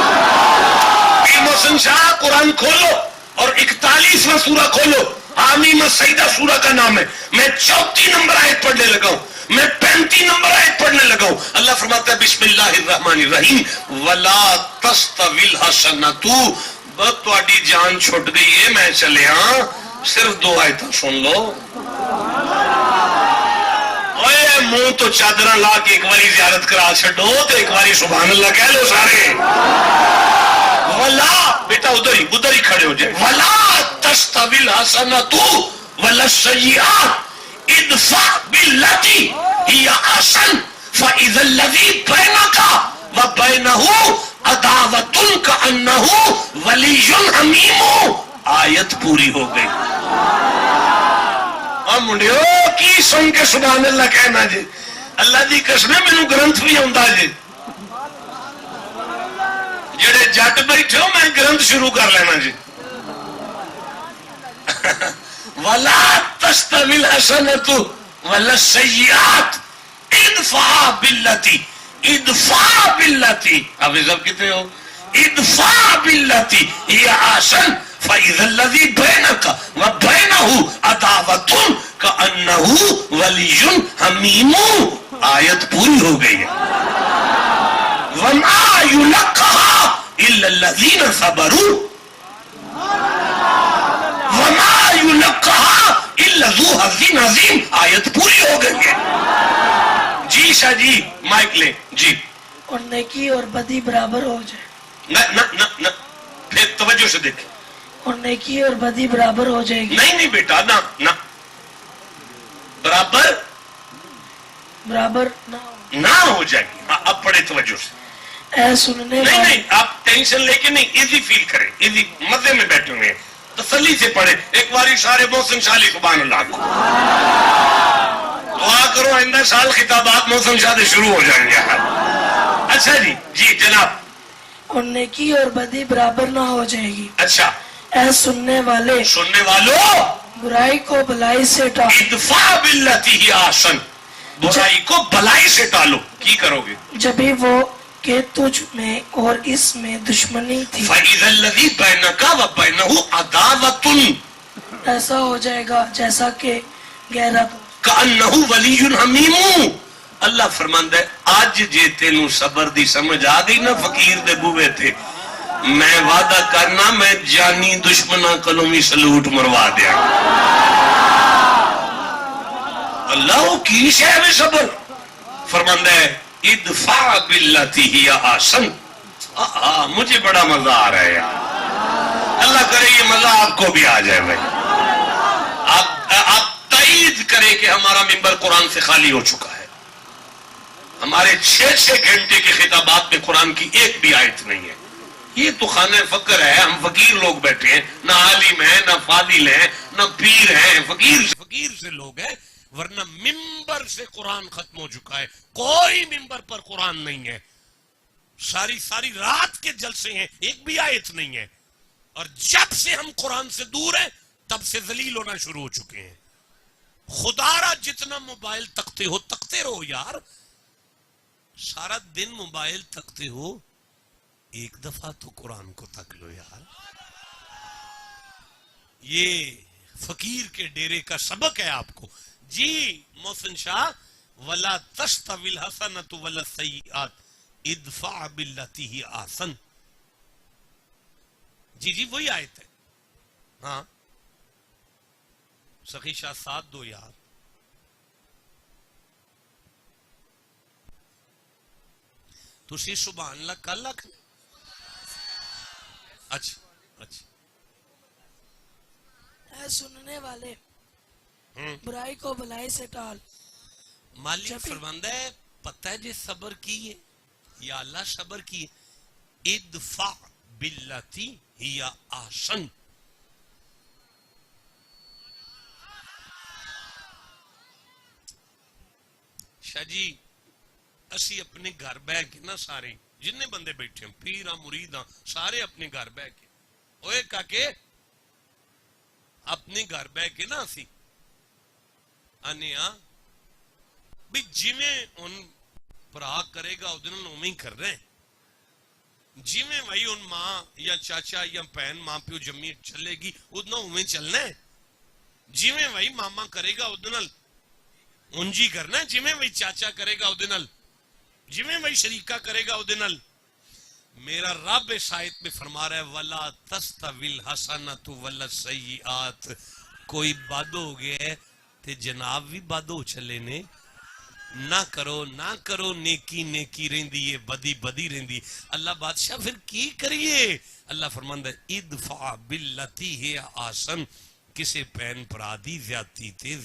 S2: پیر محسن شاہ قرآن کھولو اور 41واں سورہ کھولو حامیم السجدہ سورہ کا نام ہے میں 34 نمبر آیت پڑھنے لگا ہوں میں 35 نمبر آیت پڑھنے لگا ہوں اللہ فرماتا ہے بسم اللہ الرحمن الرحیم وَلَا تَسْتَوِي الْحَسَنَةُ بس تواڈی جان چھٹ گئی ہے میں چلے ہاں صرف 2 آیتاں سن لو اوے منہ تو چادراں لا کے ایک باری زیارت کرا چھڈو تو ایک باری سبحان اللہ کہہ لو سارے ولا بیٹا ادھر ہی کھڑے ہو جائے ولا تستوی الحسنۃ ولا السیئۃ ادفع باللتی ہی احسن فاذا الذی بینک وبینہ عداوۃ کأنہ ولی حمیم آیت پوری ہو گئی اور منڈیو کی سن کے سبحان اللہ کہنا جی اللہ دی قسم مینوں گرنتھ بھی آندا جی جڑے جٹ بیٹھے ہو میں گرنتھ شروع کر لینا جی ولا تستوی الحسنۃ ولا السیئۃ ادفع باللتی اب سب کتنے ہو ادفع باللتی ہی احسن فاذا الذی بینک وبینہ عداوۃ کأنہ ولی حمیم آیت پوری ہو گئی ہے وما یلقاها الا الذین صبروا وما یلقاها الا ذو حظ عظیم آیت پوری ہو گئی ہے جی شاہ جی مائک لیں جی
S4: اور نیکی اور بدی برابر ہو جائے
S2: نہ پھر توجہ سے دیکھیں
S4: اور نیکی اور بدی برابر ہو جائے گی
S2: نہیں بیٹا نہ برابر نہ ہو جائے گی اب پڑھے توجہ سے
S4: اے سننے
S2: نہیں آپ ٹینشن لے کے نہیں ایزی فیل کریں ایزی مزے میں بیٹھے ہوئے تسلی سے پڑھے ایک باری سارے محسن شاہ علی سبحان اللہ کو دعا کرو آئندہ سال خطابات محسن شاہ سے شروع ہو جائیں گے اچھا جی جناب
S4: اور نیکی اور بدی برابر نہ ہو جائے گی
S2: اچھا
S4: اے سننے والوں برائی کو بلائی سے ٹالو
S2: ادفع باللتی ہی احسن برائی کو بلائی سے ٹالو کی کرو گے
S4: جبھی وہ کہ تجھ میں اور اس میں دشمنی تھی
S2: فَإِذَا الَّذِي بَيْنَكَ وَبَيْنَهُ عَدَاوَةٌ
S4: ایسا ہو جائے گا جیسا کہ غیرت
S2: کأنہ ولی حمیم اللہ فرماندا ہے آج جے تینوں صبر دی سمجھ آ گئی نا فقیر دے بوے تھے میں وعدہ کرنا میں جانی دشمناں کلوں بھی سلوٹ مروا دیا اللہ کی شے میں صبر فرماندا ہے ادفع باللتی ہی احسن مجھے بڑا مزہ آ رہا ہے یار اللہ کرے یہ مزہ آپ کو بھی آ جائے بھائی آپ تائید کریں کہ ہمارا ممبر قرآن سے خالی ہو چکا ہے ہمارے 6 گھنٹے کے خطابات میں قرآن کی ایک بھی آیت نہیں ہے یہ تو خانہ فقر ہے ہم فقیر لوگ بیٹھے ہیں نہ عالم ہیں نہ فاضل ہیں نہ پیر ہیں فقیر سے لوگ ہیں ورنہ ممبر سے قرآن ختم ہو چکا ہے کوئی ممبر پر قرآن نہیں ہے ساری رات کے جلسے ہیں ایک بھی آیت نہیں ہے اور جب سے ہم قرآن سے دور ہیں تب سے ذلیل ہونا شروع ہو چکے ہیں خدا را جتنا موبائل تکتے رہو یار سارا دن موبائل تکتے ہو ایک دفعہ تو قرآن کو تک لو یار یہ فقیر کے ڈیرے کا سبق ہے آپ کو جی محسن شاہ ولا تستوی الحسنۃ ولا السیئۃ ادفع باللتی ہی احسن جی وہی آیت ہے ہاں سخی شاہ ساتھ دو یار تسی سبحان اللہ کل لکھ اچھا
S4: اے سننے والے برائی کو بلائی سے ٹال
S2: مالک فرماندہ ہے پتہ ہے جی صبر کیے یا اللہ صبر کیے
S1: ادفع باللتی ہی احسن. شاہ جی اسی اپنے گھر بہ کے نا سارے جن بندے بیٹھے ہیں پیراں مریداں سارے اپنے گھر بہ کے اوے کاکے اپنے گھر بہ کے نا اسی آنے بھی جویں ان پرا کرے گا وہ دن اویں ہی کر رہے ہیں. جویں بھائی ان ماں یا چاچا یا بہن ماں پیو جمی چلے گی ادنا اویں چلنا ہے. جویں بھائی ماما کرے گا ادنا انجی کرنا ہے. جویں بھائی چاچا کرے گا ادنا جویں بھائی شریکہ کرے گا ادنا. میرا رب اس آیت میں فرما رہا ہے وَلَا تَسْتَوِي الْحَسَنَةُ وَلَا السَّيِّئَاتُ. کوئی بد ہو گیا ہے تے جناب بھی بد ہو چلے نے. نہ کرو نیکی نیکی رہندی ہے بدی بدی رہندی. اللہ بادشاہ پھر کی کریے؟ اللہ فرماندا ہے ادفع باللتی ہی احسن. کسے بہن برا دی زیادتی تے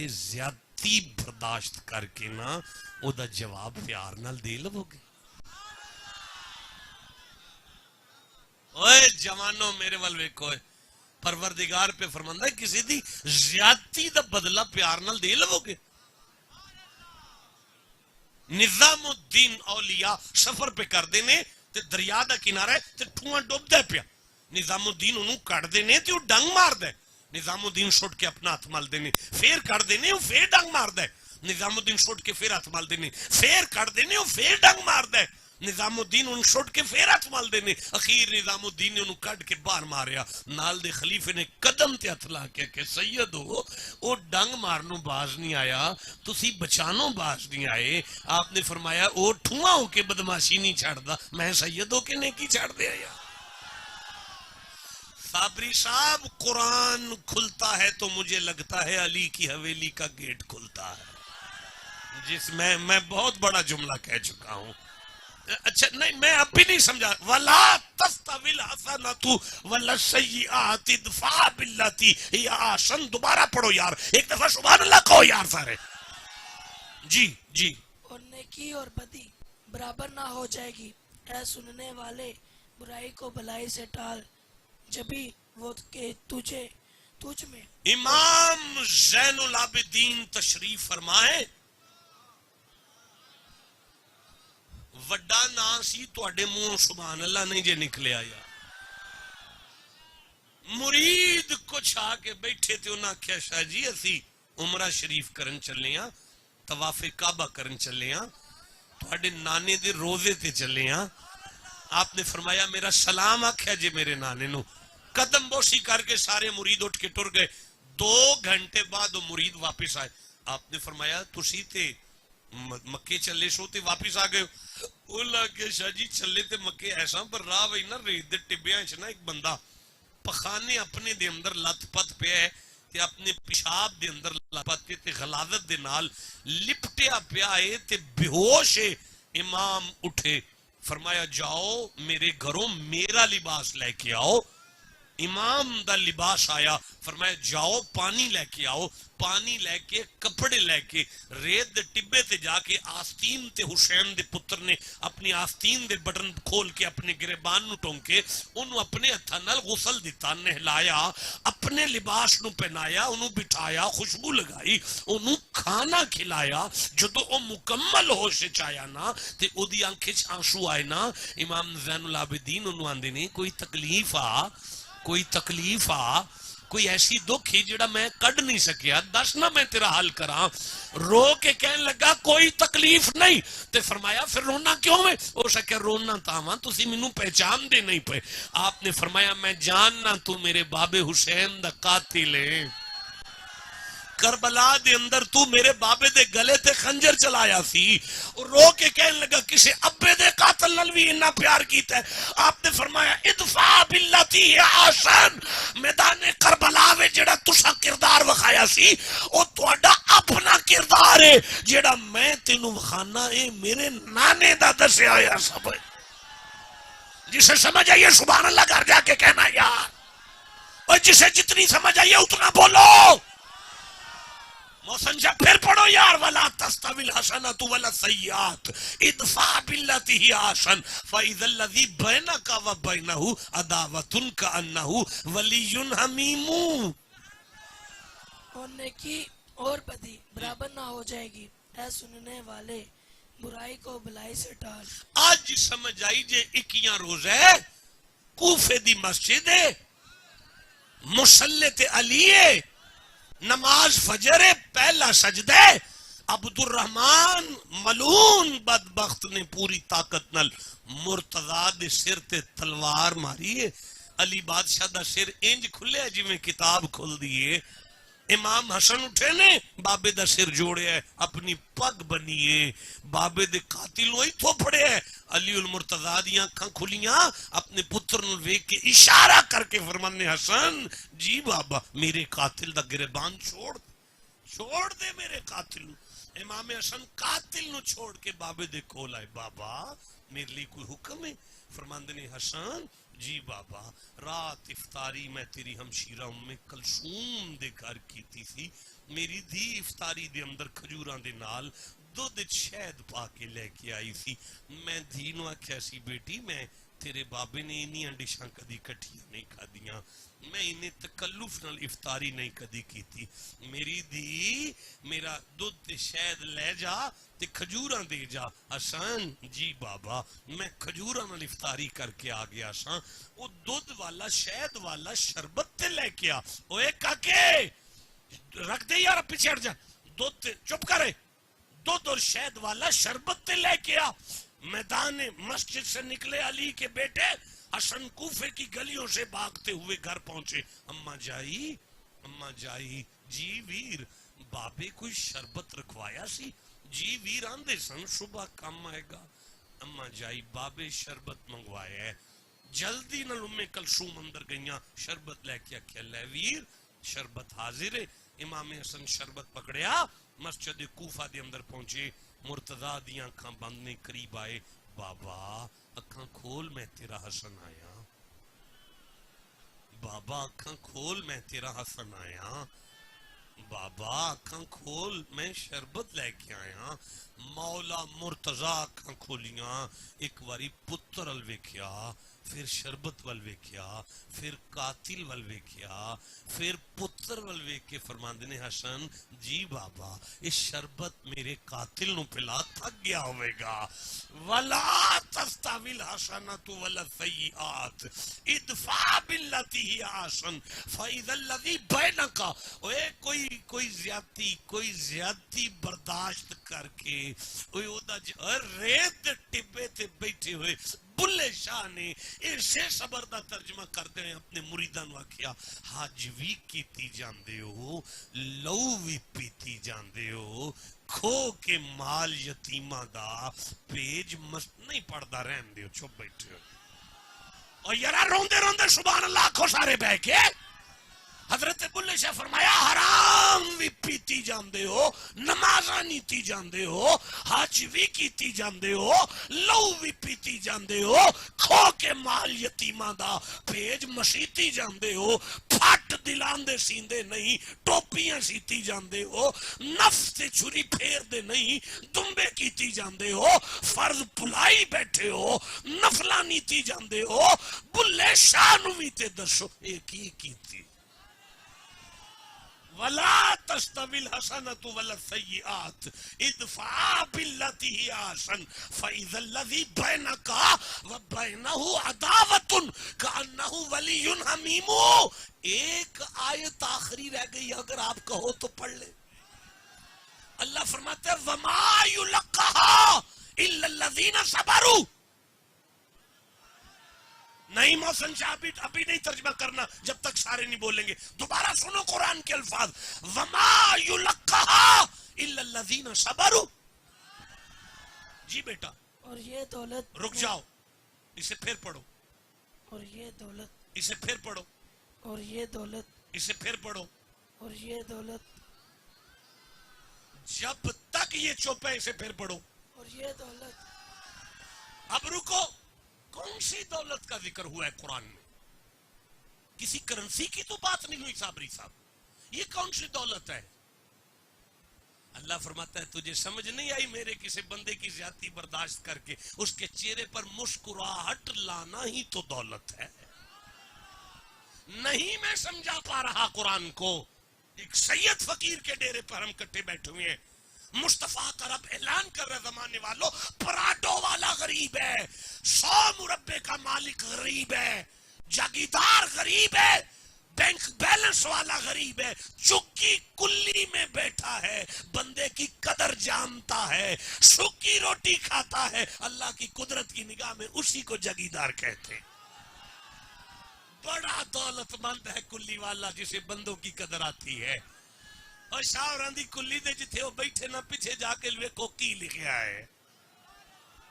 S1: زیادتی برداشت کر کے نا او دا جواب پیار نال دے لو گے. اوے جوانو میرے وال ویکھو پروردگار پہ فرماندا ہے کسی دی زیادتی دا بدلہ پیار نال دے لو گے. نظام الدین اولیاء سفر پہ کر دینے تے دریا دا کنارہ تے ٹھواں ڈوب دے پیا. نظام الدین انہوں کٹ دینے تے وہ ڈنگ مار دے. نظام الدین چھوٹ کے اپنا ہاتھ مال دینے پھر کٹ دینے وہ پھر ڈنگ مار دے. نظام الدین چھوٹ کے پھر ہاتھ مال دینے پھر کٹ دینے وہ پھر ڈنگ مار دے. نظام الدین انہوں چھوٹ کے پھر ہاتھ مال دینے. اخیر نظام الدین نے انہوں کٹ کے باہر ماریا. نال دے خلیفے نے قدم تے ہاتھ لا کے کہ سید ہو وہ ڈنگ مارنوں باز نہیں آیا تسی بچانوں باز نہیں آئے. آپ نے فرمایا وہ ٹھواں ہو کے بدماشی نہیں چھاڑ دا میں سید ہو کے نیکی چھاڑ دے آیا. صابری صاحب قرآن کھلتا ہے تو مجھے لگتا ہے علی کی حویلی کا گیٹ کھلتا ہے جس میں بہت بڑا جملہ کہہ چکا ہوں. اچھا نہیں میں اب بھی نہیں سمجھا. وَلَا تَسْتَوِي الْحَسَنَةُ وَلَا السَّيِّئَاتُ ادْفَعْ بِاللَّتِي هِيَ أَحْسَنُ. دوبارہ پڑھو یار ایک دفعہ سبحان اللہ کہو یار سارے. جی
S4: اور نیکی اور بدی برابر نہ ہو جائے گی. اے سننے والے برائی کو بھلائی سے ٹال جبھی وہ کہ تجھ میں.
S1: امام زین العابدین تشریف فرمائے. وڈا نا سی توڑے منہ سبحان اللہ نہیں جے نکلے آیا. مرید کچھ آ کے بیٹھے تھے انہاں کیا شاہ جی اسی عمرہ شریف کرن چلے ہاں طواف کعبہ کرن چلے ہاں توڑے نانے دے روزے تے چلے ہاں. آپ نے فرمایا میرا سلام آکھیا جے میرے نانے نو. قدم بوسی کر کے سارے مرید اٹھ کے ٹر گئے. 2 گھنٹے بعد وہ مرید واپس آئے. آپ نے فرمایا تسی تے مکے چلے سو تے واپس آ گئے. اللہ کے شاہ جی چلے تے مکے ایسا پر راہ وہی نا ریت دے ٹبیاں چ نا ایک بندہ پخانے اپنے دے اندر لت پت پیا ہے تے اپنے پیشاب دے اندر لت پت تے غلاظت دے نال لپٹیا پیا ہے تے بے ہوش ہے. امام اٹھے فرمایا جاؤ میرے گھروں میرا لباس لے کے آؤ. امام دا لباس آیا. فرمایا جاؤ پانی لے کے آؤ. پانی لے کے کپڑے لے کے ریت دے ٹبے تے جا کے آستین تے حسین دے پتر نے اپنی آستین دے بٹن کھول کے اپنے گریبان نو ٹونکے انہوں اپنے ہتھاں نال غسل دیتا نہلایا اپنے لباس نو پہنایا انہوں بٹھایا خوشبو لگائی انہوں کھانا کھلایا. جدو او مکمل ہوش چایا نا تے او دی آنکھیں چ آنسو آئے نا. امام زین العابدین انہوں آندے نے کوئی تکلیف کوئی ایسی دکھ ہی جڑا میں کڈ نہیں سکیا دس نہ میں تیرا حل کراں. رو کے کہنے لگا کوئی تکلیف نہیں. تے فرمایا پھر رونا کیوں ہے؟ ہو سکے رونا تاواں تسی مینوں پہچان دے نہیں پے. آپ نے فرمایا میں جاننا تو میرے بابے حسین دا قاتل ہے. کربلا دے اندر تو میرے بابے دے گلے تے خنجر چلایا سی. رو کے کہنے لگا کسے ابے دے قاتل نال بھی اتنا پیار کیتا ہے. آپ نے فرمایا ادفع باللتی ہی احسن. میدان کربلا وچ جڑا تساں کردار وکھایا سی او تہاڈا اپنا کردار ہے. جڑا میں تینوں وکھانا اے میرے نانے دا دسیا ہویا سب. جسے سمجھ آئیے سبحان اللہ گھر جا کے کہنا یار. اور جسے جتنی سمجھ آئیے اتنا بولو. محسن شاہ پھر پڑھو یار. وَلَا تستوی الحسنۃ ولا السیئات ادفع باللتی ہی احسن فاذا الذی بینک وبینہ عداوۃ کأنہ ولی حمیم.
S4: اور نیکی اور بدی برابر نہ ہو جائے گی، اے سننے والے برائی کو بلائی سے ٹال.
S1: آج سمجھ آئی جے 21 روز ہے کوفے دی مسجد ہے مسلط علی ہے نماز فجر ہے پہلا سجدہ ہے عبد الرحمان ملعون بدبخت نے پوری طاقت نال مرتضیٰ دے سر تے تلوار ماری ہے. علی بادشاہ دا سر انج کھلے جی میں کتاب کھل دیئے. امام حسن اٹھے نے بابے دا سر جوڑے ہے اپنی پگ بنیے بابے دے قاتل ہوئی تھوپڑے ہے. علی المرتضیٰ دیاں کھاں کھلیاں اپنے پتر نل ویک کے اشارہ کر کے فرمانے حسن جی بابا میرے قاتل دا گربان چھوڑ دے میرے قاتل نو. امام حسن قاتل نو چھوڑ کے بابے دے کھول آئے بابا میرے لیے کوئی حکم ہے؟ فرماندے نے حسن جی بابا رات افطاری میں تیری ہمشیرہ ام کلثوم دے گھر کیتی سی میری دھی افطاری دے اندر کھجوراں دے نال دودھ شہد پا کے لے کے آئی سی. میں دھی نو آکھیا سی بیٹی میں تیرے بابے نے انہیاں ڈشاں کدی کٹھیاں نہیں کھادیاں میں انہیں تکلف نال افطاری نہیں کدی کیتی. میری دھی میرا دودھ شہد لے جا تے کھجوراں دے جا. حسن جی بابا میں کھجوراں نال افطاری کر کے آ گیا سا وہ دودھ والا شہد والا شربت تے لے کے آ. اوے کاکے رکھ دے یار پیچھے ہٹ جا دودھ چپ کرے دودھ اور شہد والا شربت تے لے کے آ. میدان مسجد سے نکلے علی کے بیٹے حسن کوفے کی گلیوں سے بھاگتے ہوئے گھر پہنچے. اماں جائی جی ویر بابے کوئی شربت رکھوایا سی؟ جی ویر آندے سن صبح کم آئے گا. اماں جائی بابے شربت منگوایا ہے. جلدی نال ام کلثوم اندر گئیاں شربت لے کے آکھیا لے ویر شربت حاضر ہے. امام حسن شربت پکڑیا مسجد کوفہ دے اندر پہنچے. مرتضیٰ دیاں اکھاں بندنے قریب آئے. بابا اکھاں کھول میں تیرا حسن آیا. بابا اکھاں کھول میں تیرا حسن آیا. بابا اکھاں کھول میں شربت لے کے آیا. مولا مرتضیٰ اکھاں کھولیاں ایک واری پتر ال ویکھیا پھر شربت ول ویکھیا پھر قاتل ول ویکھیا پھر پتر ول ویکھ کے فرماندے نے حسن جی بابا اس شربت میرے قاتل نو پلا تھک گیا ہوئے گا. ولا تستوی الحسنۃ ولا السیئات ادفع باللتی ہی احسن فاذا الذی بینک. اوے کوئی زیادتی برداشت کر کے اوے او دا ریت دے ٹبے تے بیٹھے ہوئے بلے شاہ نے اسے صبر دا ترجمہ کردے ہیں اپنے مریداں نو آکھیا حج وی کیتی جاندے ہو لو وی پیتی جاندے ہو کھو کے مال یتیماں دا پیج مست نہیں پڑدا رہن دیو چپ بیٹھے ہو. اور یارا روندے سبحان اللہ آکھو سارے بہ کے. حضرت بلے شاہ فرمایا حرام بھی پیتی جاندے ہو نمازاں نیتی جاندے ہو حج بھی کیتی جاندے ہو لو بھی پیتی جاندے ہو کھو کے مال یتیماں دا پیج مسیتی جاندے ہو پھٹ دلان دے سیندے نہیں ٹوپیاں سیتی جاندے ہو نفس تے چھری پھیر دے نہیں دمبے کیتی جاندے ہو فرض پلائی بیٹھے ہو نفلہ نیتی جاندے ہو. بلے شاہ نو بھی تے دسو ایک ہی کیتی. ولا تستوی الحسنۃ ولا السیئات ادفع باللتی ہی احسن فاذا الذی بینک وبینہ عداوۃ کأنہ ولی حمیم. ایک آیت آخری رہ گئی اگر آپ کہو تو پڑھ لیں. اللہ فرماتا ہے وما یلقاها الا الذین صبروا. نہیں محسن شاہ ابھی نہیں ترجمہ کرنا جب تک سارے نہیں بولیں گے. دوبارہ سنو قرآن کے الفاظ وما یلقاها الا الذین صبروا. جی بیٹا
S4: اور یہ دولت
S1: رک جاؤ اسے پھر پڑھو
S4: اور یہ دولت
S1: اسے پھر پڑھو
S4: اور یہ دولت
S1: اسے پھر پڑھو.
S4: اور یہ دولت
S1: جب تک یہ چپ ہے اسے پھر پڑھو.
S4: اور یہ دولت.
S1: اب رکو کون سی دولت کا ذکر ہوا ہے قرآن میں؟ کسی کرنسی کی تو بات نہیں ہوئی صابری صاحب. یہ کون سی دولت ہے؟ اللہ فرماتا ہے تجھے سمجھ نہیں آئی میرے کسی بندے کی زیادتی برداشت کر کے اس کے چہرے پر مسکراہٹ لانا ہی تو دولت ہے. نہیں میں سمجھا پا رہا قرآن کو. ایک سید فقیر کے ڈیرے پر ہم کٹے بیٹھے ہوئے ہیں. مصطفیٰ کا رب اعلان کر رہا زمانے والوں پراٹو والا غریب ہے, 100 مربے کا مالک غریب ہے, جاگیردار غریب ہے, بینک بیلنس والا غریب ہے, چکی کلی میں بیٹھا ہے, بندے کی قدر جانتا ہے, سوکھی روٹی کھاتا ہے. اللہ کی قدرت کی نگاہ میں اسی کو جاگیردار کہتے ہیں. بڑا دولت مند ہے کلی والا جسے بندوں کی قدر آتی ہے. اور شاہ دی کلی دے جتھے وہ بیٹھے نہ پیچھے جا کے لوے کو کی لکھیا ہے.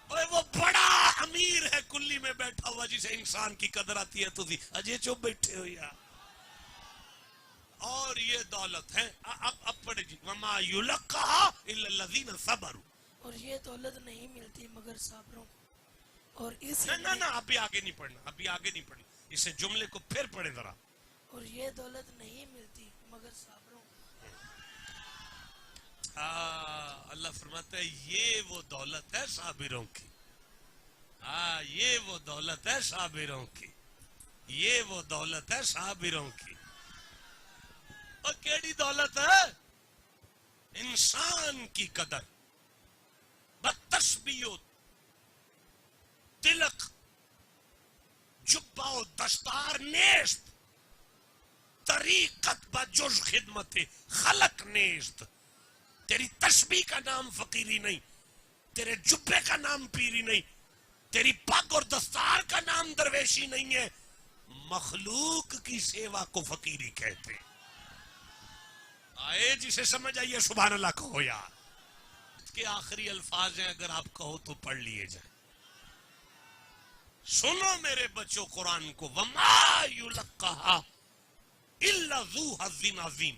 S1: اور وہ بڑا امیر ہے کلی میں بیٹھا ہوا جسے انسان کی قدر آتی ہے. تو اجے چپ بیٹھے ہو یا. اور یہ دولت ہے. اب پڑھے جی وما یلقاها الا الذین صبروا.
S4: اور یہ دولت نہیں ملتی مگر صابروں کو. اور اس
S1: نہ ابھی آگے نہیں پڑھنا, ابھی آگے نہیں پڑھنا, اسے جملے کو پھر پڑھیں ذرا.
S4: اور یہ دولت نہیں ملتی مگر صابروں کو.
S1: اللہ فرماتا ہے یہ وہ دولت ہے صابروں کی. یہ وہ دولت ہے صابروں کی. یہ وہ دولت ہے صابروں کی. اور کیڑی دولت ہے؟ انسان کی قدر. بتشبیہ تلق جبہ و دستار نیست, طریقت بجز خدمت خلق نیست. تیری تسبیح کا نام فقیری نہیں, تیرے جبے کا نام پیری نہیں, تیری پگ اور دستار کا نام درویشی نہیں ہے. مخلوق کی سیوا کو فقیری کہتے ہیں. آئے جسے سمجھ آئیے سبحان اللہ کہو یار. اس کے آخری الفاظ ہیں, اگر آپ کہو تو پڑھ لیے جائیں. سنو میرے بچوں قرآن کو. وما یلقاها الا ذو حظ عظیم.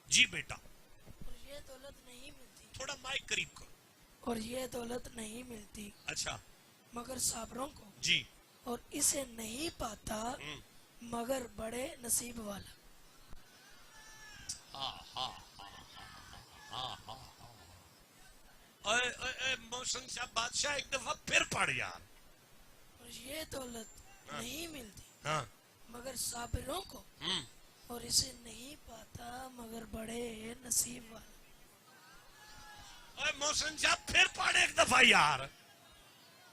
S1: جی بیٹا
S4: اور یہ دولت نہیں ملتی.
S1: تھوڑا مائک قریب کرو.
S4: اور یہ دولت نہیں ملتی
S1: اچھا
S4: مگر صابروں کو.
S1: جی.
S4: اور اسے نہیں پاتا مگر بڑے نصیب والا.
S1: موسم صاحب بادشاہ ایک دفعہ پھر پڑھ یار.
S4: اور یہ دولت نہیں ملتی
S1: ہاں
S4: مگر صابروں کو. اور اسے نہیں پاتا مگر بڑے نصیب والا.
S1: موسم صاحب پھر پڑھ ایک دفعہ یار.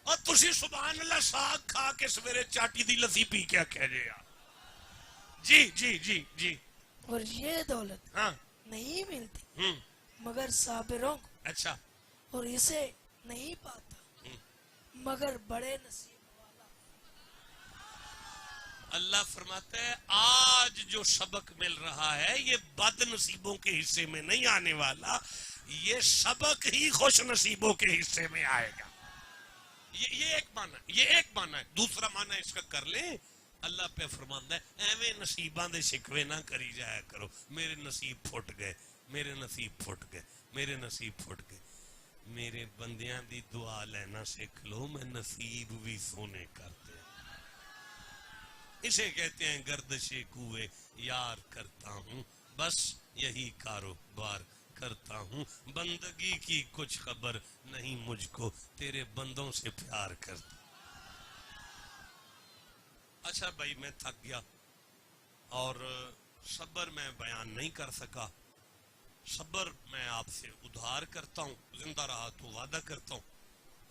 S1: اور تسی سبحان اللہ ساگ کھا کے سویرے چاٹی دی لسی پی کیا کہہ جے یار. جی جی جی جی.
S4: اور یہ دولت
S1: ہاں
S4: نہیں ملتی مگر صابروں کو.
S1: اچھا.
S4: اور اسے نہیں پاتا مگر بڑے نصیب والا.
S1: اللہ فرماتا ہے آج جو سبق مل رہا ہے یہ بد نصیبوں کے حصے میں نہیں آنے والا, یہ سبق ہی خوش نصیبوں کے حصے میں آئے گا. یہ ایک معنی, یہ ایک معنی ہے. دوسرا معنی اس کا کر لیں. اللہ پہ فرماندا ہے ایویں نصیباں دے شکوے نہ کری جایا کرو. میرے نصیب پھٹ گئے, میرے نصیب پھٹ گئے, میرے نصیب پھٹ گئے. میرے بندیاں دی دعا لینا سیکھ لو, میں نصیب بھی سونے کرتے. اسے کہتے ہیں گردش کوئے یار کرتا ہوں, بس یہی کاروبار کرتا ہوں. بندگی کی کچھ خبر نہیں مجھ کو, تیرے بندوں سے پیار کرتا. اچھا بھائی میں تھک گیا اور صبر میں بیان نہیں کر سکا. صبر میں آپ سے ادھار کرتا ہوں, زندہ رہا تو وعدہ کرتا ہوں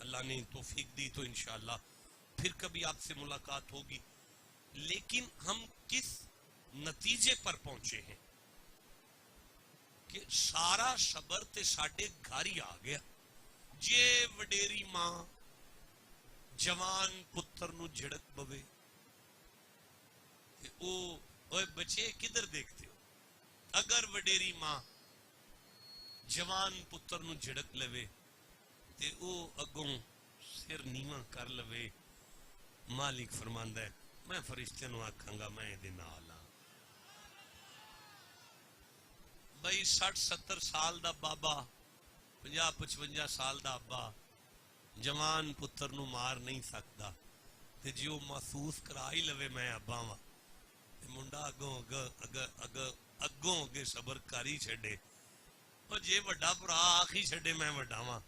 S1: اللہ نے توفیق دی تو انشاءاللہ پھر کبھی آپ سے ملاقات ہوگی. لیکن ہم کس نتیجے پر پہنچے ہیں کہ سارا صبر تے ساڈے گھر ہی آ گیا. جے وڈیری ماں جوان پتر نو جھڑک بوے, اوے بچے کدھر دیکھتے ہو. اگر وڈیری ماں جوان پتر نو جھڑک لوے تے او اگوں سر نیواں کر لوے, مالک فرماندا ہے میں فرشتے نو آکھاں گا میں دے نال ہاں. بھائی 60-70 سال دا بابا, 50-55 سال دا ابا جوان پتر نو مار نہیں سکتا, تے جی وہ محسوس کرا ہی لوے میں ابا واں, منڈا اگوں اگے صبر کر ہی چھڈے اور جے وڈا بھرا آخ ہی چھڑے میں وڈا ہاں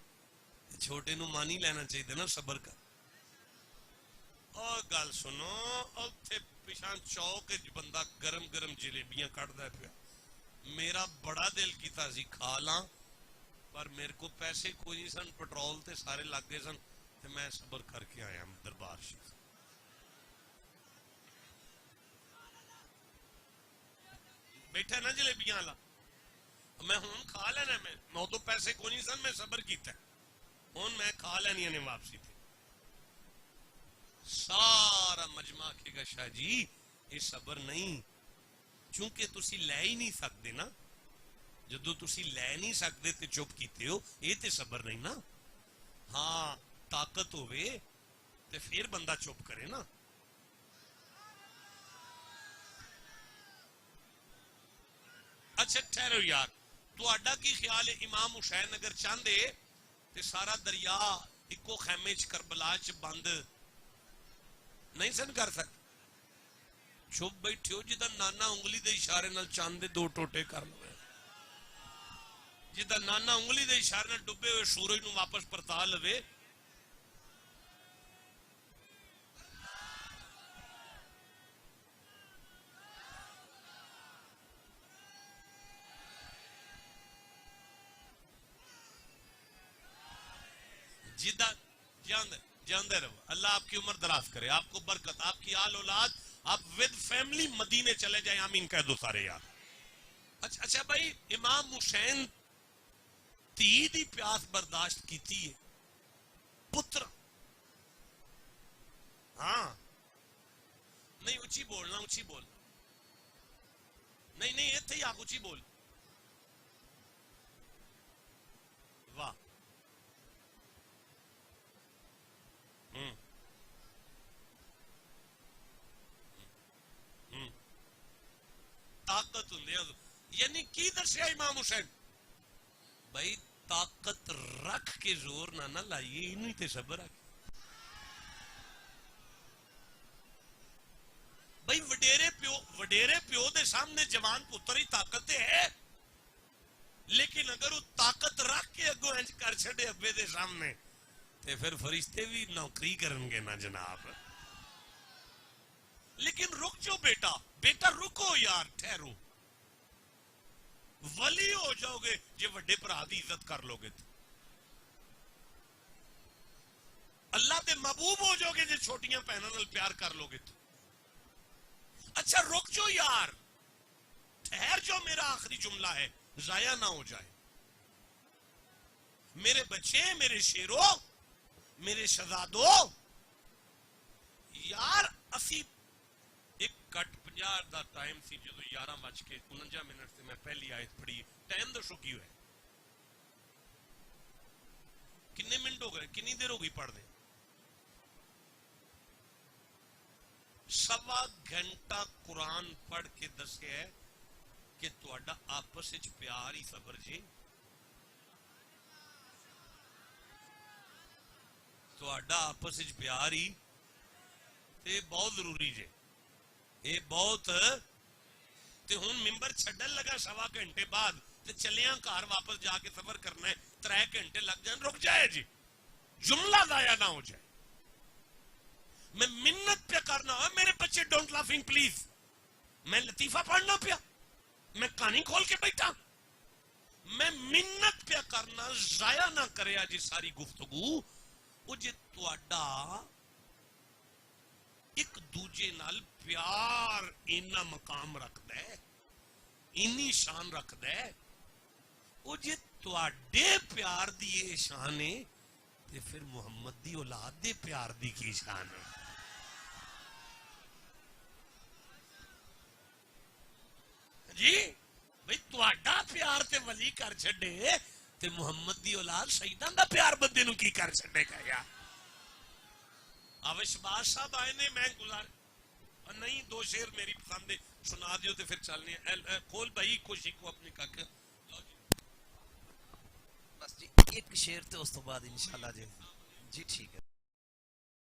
S1: چھوٹے نو مان ہی لینا چاہیے نا صبر کر. اور گل سنو اوتھے پچھان چوک بندہ گرم گرم جلیبیاں کٹدا پیا. میرا بڑا دل کیتا سی کھا لاں پر میرے کو پیسے کوئی نہیں سن, پٹرول تے سارے لگ گئے سن تے میں صبر کر کے آیا دربار شریف. بیٹھا نا جلیبیاں والا میں ہوں کھا لینا, میں تو پیسے کوئی نہیں سن, میں صبر کیتا ہوں میں کھا لینی نے واپسی تے. سارا مجمع آکھے گا شاہ جی یہ صبر نہیں, چونکہ تسی لے ہی نہیں سکتے نا, جدو تسی لے نہیں سکتے تے چپ کیتے ہو, یہ تے صبر نہیں نا. ہاں طاقت ہوئے تے پھر بندہ چپ کرے نا. اچھا ٹھہرو یار, تو اڈا کی خیال ہے امام حسین اگر چاہندے تے سارا دریا ایکو خیمے چ کربلا چ بند نہیں سن کر سکتے؟ چھپ بیٹھے ہو جدا نانا انگلی دے اشارے نال چاند دے دو ٹوٹے کر لو, جدا نانا انگلی دے اشارے نال ڈبے ہوئے سورج نو واپس پرتا لوے. جدا جاندے رہو, اللہ آپ کی عمر دراز کرے, آپ کو برکت, آپ کی آل اولاد, آپ ود فیملی مدینے چلے جائیں, آمین کہہ دو سارے یار. اچھا بھائی امام حسین تی دی پیاس برداشت کیتی ہے, پتر ہاں نہیں اچھی بولنا, اچھی بول, نہیں ایتھے ہی آپ اچھی بول. واہ طاقت ہوں, یعنی کی دسیا امام حسین بھائی طاقت رکھ کے زور نہ لائیے, انہی تے صبر آ. بھائی وڈیرے پیو دے سامنے جوان پتر ہی طاقت ہے, لیکن اگر وہ طاقت رکھ کے اگوں انج کر چھڑے ابے دے سامنے تے پھر فرشتے بھی نوکری کرن گے نا جناب. لیکن رک جو بیٹا رکو یار, ٹھہرو, ولی ہو جاؤ گے جے وڈے بھرا دی عزت کر لو گے, اللہ دے محبوب ہو جاؤ گے جے چھوٹیاں بہنوں نال پیار کر لو گے. اچھا رک جو یار, ٹھہر جو, میرا آخری جملہ ہے, ضائع نہ ہو جائے. میرے بچے, میرے شیرو, میرے شہزادو یار, اسی ایک کٹ 50 دا ٹائم سی جدو 11:49 سے میں پہلی آیت پڑھی. ٹائم دسو کی ہوئے, کنے منٹ ہو گئے, کنی دیر ہو گئی پڑھ دیں؟ 1.25 گھنٹہ قرآن پڑھ کے دسے ہے کہ تہاڈا آپس وچ پیار ہی صبر جی, تہاڈا آپس وچ پیار ہی تے بہت ضروری جے, اے بہت. تے ہن ممبر چھڈن لگا 1.25 گھنٹے بعد تے چلیاں گھر واپس جا کے سفر کرنا ہے, 3 گھنٹے لگ جان, رک جائے جی, جملہ ضائع نہ ہو جائے. میں منت پہ کرنا ہو, میرے بچے ڈونٹ لافنگ پلیز, میں لطیفہ پڑھنا پیا, میں کہانی کھول کے بیٹھا, میں منت پہ کرنا, ضائع نہ کرے جی ساری گفتگو. وہ جی تہاڈا ایک دوجے نال پیار اینا مقام رکھدا ہے, اینی شان رکھدا ہے, وہ جی تہاڈے پیار دی یہ شان ہے تے پھر محمد دی اولاد دے پیار دی کی شان ہے. جی بھئی تہاڈا پیار تے ولی کر چھڈے تے محمد دی اولاد شہیداں دا پیار بندے نو کی کر چھڈے گا یار. آوش باز صاحب آئے نے, میں گزار نہیں 2 شعر میری پسند ہے, سنا دیو تے پھر چلنے ہیں. کھول بھائی خوشی کو اپنی کاکے
S5: بس جی ایک شعر تے اس تو بعد انشاءاللہ جی ٹھیک ہے.